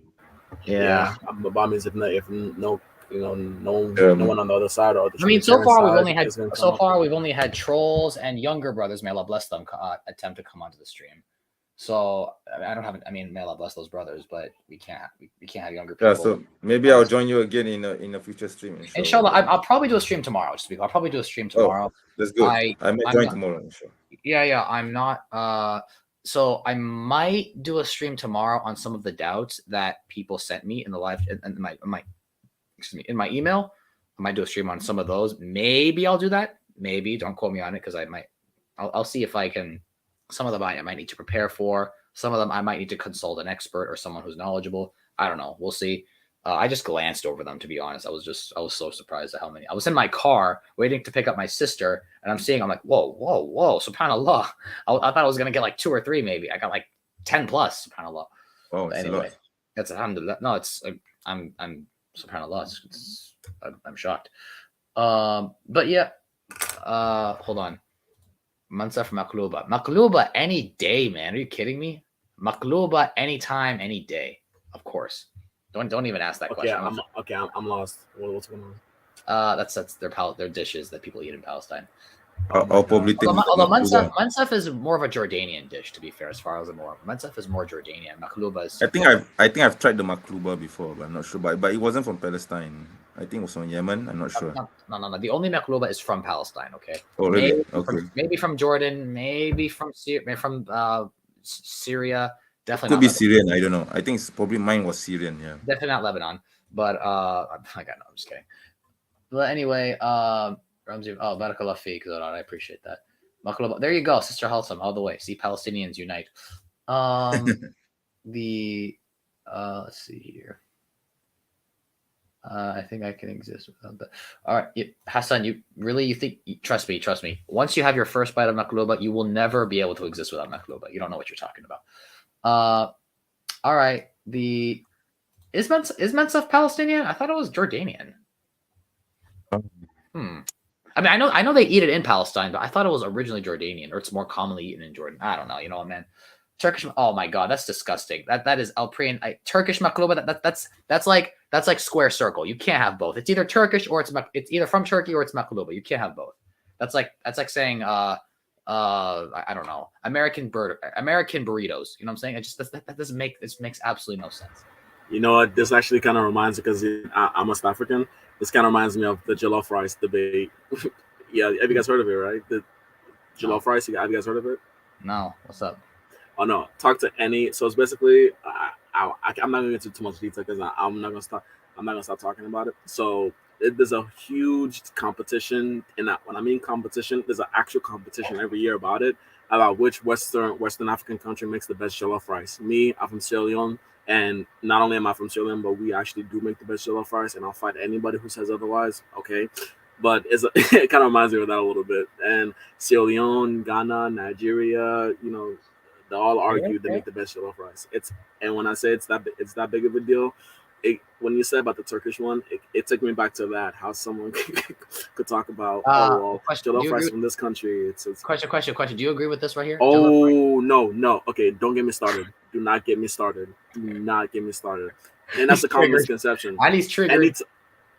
Yeah. But by means, if no one on the other side, or the I mean, so far we've only had trolls and younger brothers. May Allah bless them. Attempt to come onto the stream. So may Allah bless those brothers, but we can't have younger people. Yeah, so maybe I'll join you again in a future stream. Inshallah, I'll probably do a stream tomorrow. I'll probably do a stream tomorrow. Oh, that's good. I might join tomorrow. Sure. Yeah, I'm not. So I might do a stream tomorrow on some of the doubts that people sent me in the live in my email. I might do a stream on some of those. Maybe I'll do that. Maybe, don't quote me on it, because I'll see if I can. Some of them I might need to prepare for. Some of them I might need to consult an expert or someone who's knowledgeable. I don't know. We'll see. I just glanced over them, to be honest. I was so surprised at how many. I was in my car waiting to pick up my sister, and I'm like, whoa, subhanallah. I thought I was going to get like 2 or 3 maybe. I got like 10 plus, subhanallah. Oh, But it's a anyway, lot. that's alhamdulillah. No, I'm subhanallah. I'm shocked. But yeah, hold on. Mansaf Makluba any day, man. Are you kidding me? Makluba anytime, any day. Of course. Don't even ask that question. I'm lost. What's going on? That's their dishes that people eat in Palestine. I'll probably take Although Makluba. Mansaf is more of a Jordanian dish, to be fair, as far as I'm aware. Mansaf is more Jordanian. Makluba is. I think I've tried the Makluba before, but I'm not sure. But it wasn't from Palestine. I think it was from Yemen. I'm not sure. No. The only Makluba is from Palestine. Okay. Oh, really? Okay. Maybe from Jordan. Maybe from Syria. Definitely Could be not Syrian. I don't know. I think it's probably mine was Syrian. Yeah. Definitely not Lebanon. But I'm just kidding. But anyway, Ramzi, Barakallah Feek, Zoran, I appreciate that. Makluba, there you go, Sister Halsam, all the way. See, Palestinians unite. Let's see here. I think I can exist without that. All right, Hassan, you think? Trust me. Once you have your first bite of Makluba, you will never be able to exist without Makluba. You don't know what you're talking about. All right. Is Mansaf Palestinian? I thought it was Jordanian. I mean, I know they eat it in Palestine, but I thought it was originally Jordanian, or it's more commonly eaten in Jordan. I don't know. You know what, man? Turkish. Oh my god, that's disgusting. That is Alprian. Turkish makluba. That's like square circle. You can't have both. It's either Turkish or it's either from Turkey or it's makluba. You can't have both. That's like saying I don't know, American burritos. You know what I'm saying? It just that doesn't make this makes absolutely no sense. You know what? This actually kind of reminds me, because I'm West African. This kind of reminds me of the jollof rice debate. Yeah, have you guys heard of it, right? The jollof rice. Have you guys heard of it? No. What's up? Oh no. Talk to any. So it's basically. I'm not going to get into too much detail because I'm not going to stop. I'm not going to stop talking about it. So there's a huge competition, and when I mean competition, there's an actual competition every year about it, about which Western African country makes the best jollof rice. Me, I'm from Sierra Leone. And not only am I from Sierra Leone, but we actually do make the best jollof rice, and I'll fight anybody who says otherwise. Okay, but it kind of reminds me of that a little bit. And Sierra Leone, Ghana, Nigeria, they all argue they make the best jollof rice. And when I say it's that big of a deal, when you said about the Turkish one, it took me back to that, how someone could talk about jollof rice from this country. It's Question. Do you agree with this right here? Oh no. Okay, don't get me started. Do not get me started. And that's a common misconception. At least triggered.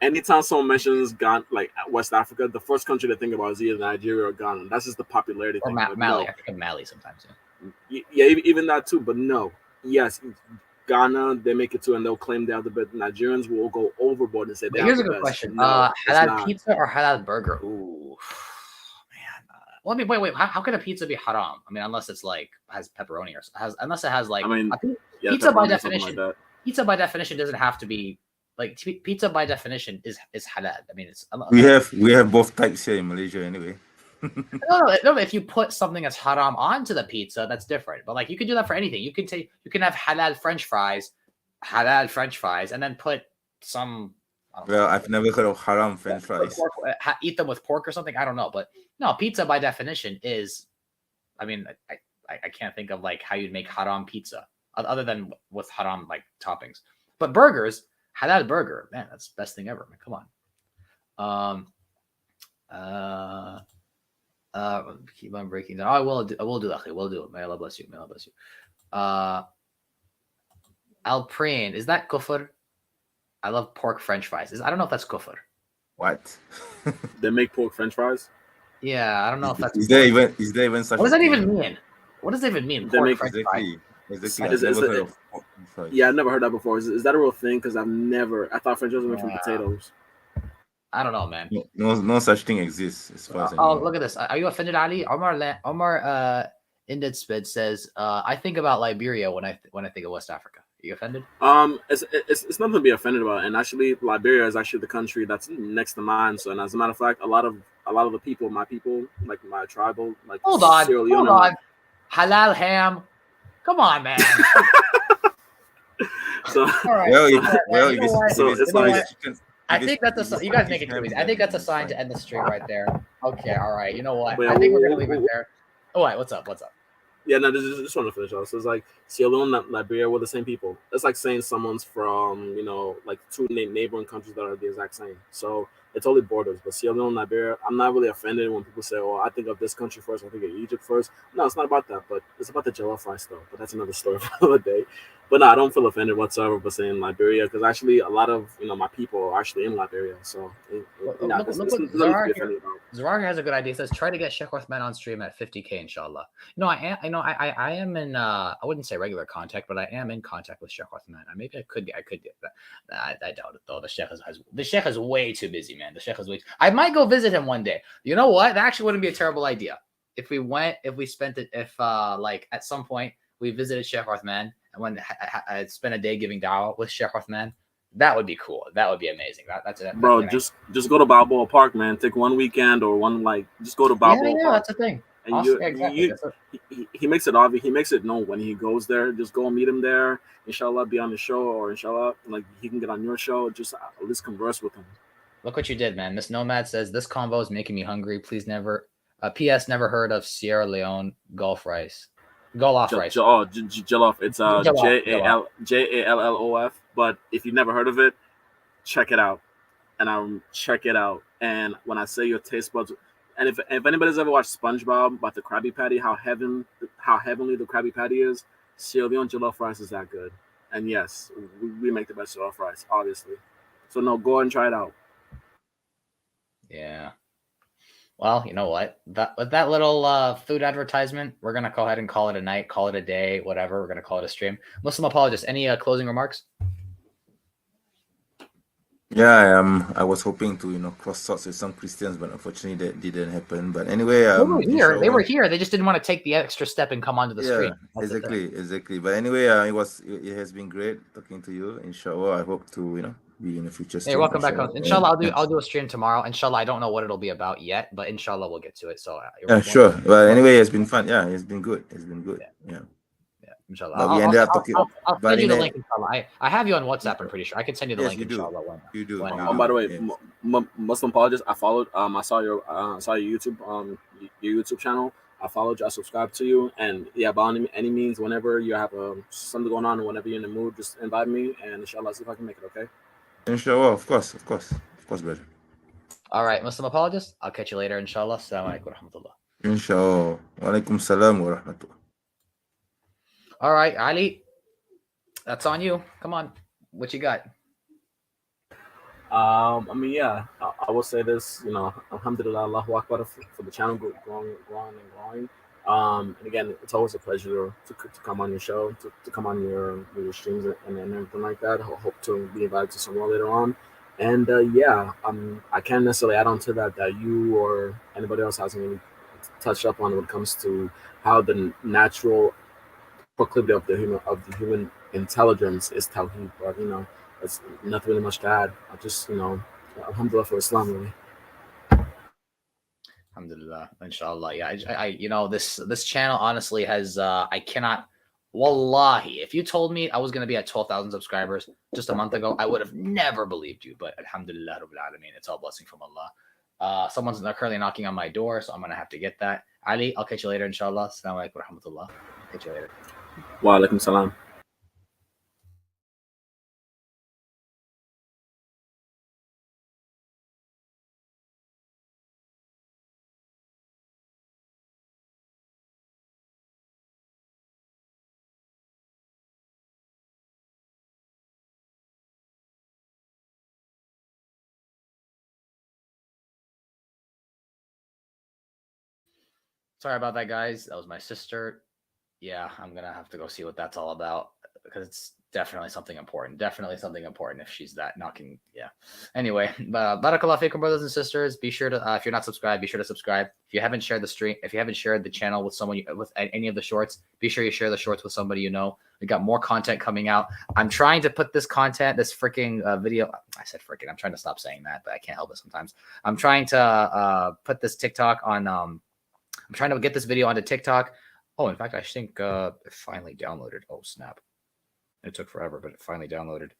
Anytime someone mentions Ghana, like West Africa, the first country they think about is either Nigeria or Ghana. That's just the popularity thing. Mali. No. I think of Mali sometimes. Yeah, even that too. But no. Yes, Ghana, they make it too, and they'll claim they have the best. Nigerians will go overboard and say they have the best. Here's a good question. No, halal pizza or halal burger? Ooh, man. Well, I mean, wait. How can a pizza be haram? I mean, unless it's like has pepperoni or unless it has like. I mean, pizza by definition. Like pizza by definition doesn't have to be like pizza by definition is halal. I mean, it's. We have both types here in Malaysia anyway. No. If you put something that's haram onto the pizza, that's different. But like, you can do that for anything. You can have halal French fries, and then put some. I've never heard of haram French fries. Eat them with pork or something. I don't know, but no, pizza by definition is. I mean, I can't think of like how you'd make haram pizza other than with haram like toppings. But burgers, halal burger, man, that's the best thing ever. Man, come on. Keep on breaking down. I will do that. We'll do it. May Allah bless you. Alpreen, is that kufr? I love pork French fries. I don't know if that's kufr. What? They make pork French fries? Yeah, I don't know if that's. Is there even such? What does that even mean? What does that even mean? Pork French fries. Exactly. Yeah, I've never heard that before. Is that a real thing? Because I thought French fries were made from potatoes. I don't know, man. No such thing exists as far as I know. Look at this. Are you offended, Ali? Omar Indidspid says, I think about Liberia when I think of West Africa. Are you offended? It's nothing to be offended about. And actually, Liberia is actually the country that's next to mine. So, and as a matter of fact, a lot of the people, my people, like my tribal, like hold on. Halal ham. Come on, man. So, All right. Well, so, if, well, You know what? so it's like, I think that's you guys make it too easy. I think that's a sign to end the stream right there. Okay, all right. You know what? but I think we're gonna leave it there. Oh, wait, what's up? What's up? yeah, no, just want to finish off. So it's like Sierra Leone and Liberia were the same people. It's like saying someone's from, like two neighboring countries that are the exact same. So it's only borders. But Sierra Leone and Liberia, I'm not really offended when people say, "Oh, I think of this country first. I think of Egypt first." No, it's not about that. But it's about the jollof rice, though. But that's another story for another day. But no, I don't feel offended whatsoever by saying Liberia, because actually a lot of my people are actually in Liberia. So Look there's what nothing to be Zarar offended about. Zarar has a good idea. He says try to get Sheikh Othman on stream at 50K, inshallah. No, I am in I wouldn't say regular contact, but I am in contact with Sheikh Othman. Maybe I could get that. I doubt it though. The Sheikh is way too busy, man. The Sheikh is way I might go visit him one day. You know what? That actually wouldn't be a terrible idea. If we spent it, like at some point we visited Sheikh Othman and when I spent a day giving dawah with Sheikh Othman, that would be cool. That would be amazing. That's it. Bro, just go to Balboa Park, man. Take one weekend or one just go to Balboa Park. That's the thing. And Awesome. Exactly. he makes it obvious. He makes it known when he goes there. Just go meet him there. Inshallah, be on the show, or inshallah, like he can get on your show. Just at least converse with him. Look what you did, man. Miss Nomad says this combo is making me hungry. Please never. P.S. Never heard of Sierra Leone Gulf rice. Gulf rice. Jollof. It's Jallof. But if you've never heard of it, check it out. And check it out. And when I say your taste buds, and if anybody's ever watched SpongeBob about the Krabby Patty, how heavenly the Krabby Patty is, Sierra Leone jollof rice is that good. And yes, we make the best jollof rice, obviously. So no, go ahead and try it out. Yeah. Well, you know what? With that little food advertisement, we're gonna go ahead and call it a night, call it a day, whatever. We're gonna call it a stream. Muslim apologist, any closing remarks? Yeah, I was hoping to cross swords with some Christians, but unfortunately that didn't happen. But anyway, they were here. They just didn't want to take the extra step and come onto the stream. Exactly. But anyway, it has been great talking to you. Inshallah, I hope to be in the future. Hey, welcome back on. Inshallah, I'll do a stream tomorrow. Inshallah, I don't know what it'll be about yet, but inshallah we'll get to it. So sure. But anyway, it's been fun. Yeah, it's been good. Yeah. Inshallah. But we ended up talking. I'll send you the link, inshallah. I have you on WhatsApp, I'm pretty sure. I can send you the link, inshallah. You do. By the way, Muslim apologist, I followed. I saw your YouTube channel. I followed you. I subscribed to you. And yeah, by any means, whenever you have something going on, or whenever you're in the mood, just invite me, and inshallah, see if I can make it. Okay. Inshallah, of course, brother. All right, Muslim apologist. I'll catch you later, inshallah. Assalamu alaikum wa rahmatullah. Inshallah. Wa alaikum salam wa rahmatullah. All right, Ali, that's on you. Come on, what you got? I will say this, alhamdulillah, Allahu Akbar for the channel growing. And again, it's always a pleasure to come on your show, to come on your streams and everything like that. I hope to be invited to some more later on. And I can't necessarily add on to that you or anybody else hasn't really touched up on when it comes to how the natural proclivity of the human intelligence is tawheed, but it's nothing really much to add. I just alhamdulillah for Islam, really. Alhamdulillah, inshallah. Yeah, I this channel honestly has I cannot, wallahi, if you told me I was going to be at 12,000 subscribers just a month ago, I would have never believed you. But alhamdulillah rabbil alameen, it's all blessing from Allah. Someone's currently knocking on my door, so I'm going to have to get that. Ali, I'll catch you later, inshallah. Assalamu alaikum wa rahmatullah. Catch you later. Wa alaikum salam. Sorry about that, guys. That was my sister. Yeah, I'm gonna have to go see what that's all about because it's definitely something important. Definitely something important if she's that knocking. Yeah. Anyway, barakallah fikum, brothers and sisters. Be sure to, if you're not subscribed, be sure to subscribe. If you haven't shared the stream, if you haven't shared the channel with someone, with any of the shorts, be sure you share the shorts with somebody you know. We got more content coming out. I'm trying to put this content, this freaking video. I said freaking. I'm trying to stop saying that, but I can't help it sometimes. I'm trying to put this TikTok on. I'm trying to get this video onto TikTok. Oh, in fact, I think it finally downloaded. Oh, snap. It took forever, but it finally downloaded.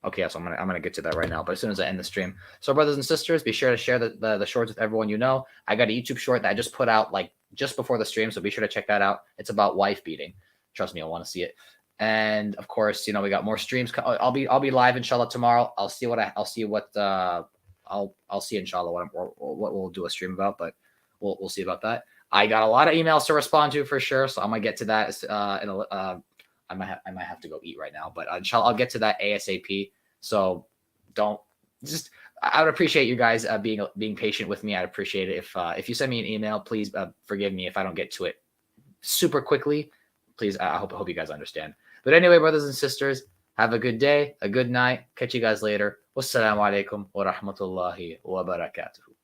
Okay, so I'm gonna get to that right now. But as soon as I end the stream, so brothers and sisters, be sure to share the shorts with everyone you know. I got a YouTube short that I just put out like just before the stream, so be sure to check that out. It's about wife beating. Trust me, I want to see it. And of course, we got more streams. I'll be live inshallah tomorrow. I'll see inshallah what we'll do a stream about, but we'll see about that. I got a lot of emails to respond to for sure, so I'm gonna get to that. I might have to go eat right now, but inshallah I'll get to that ASAP. So I would appreciate you guys being patient with me. I'd appreciate it if you send me an email. Please forgive me if I don't get to it super quickly. Please, I hope you guys understand. But anyway, brothers and sisters, have a good day, a good night. Catch you guys later. Wassalamu alaikum wa rahmatullahi wa barakatuh.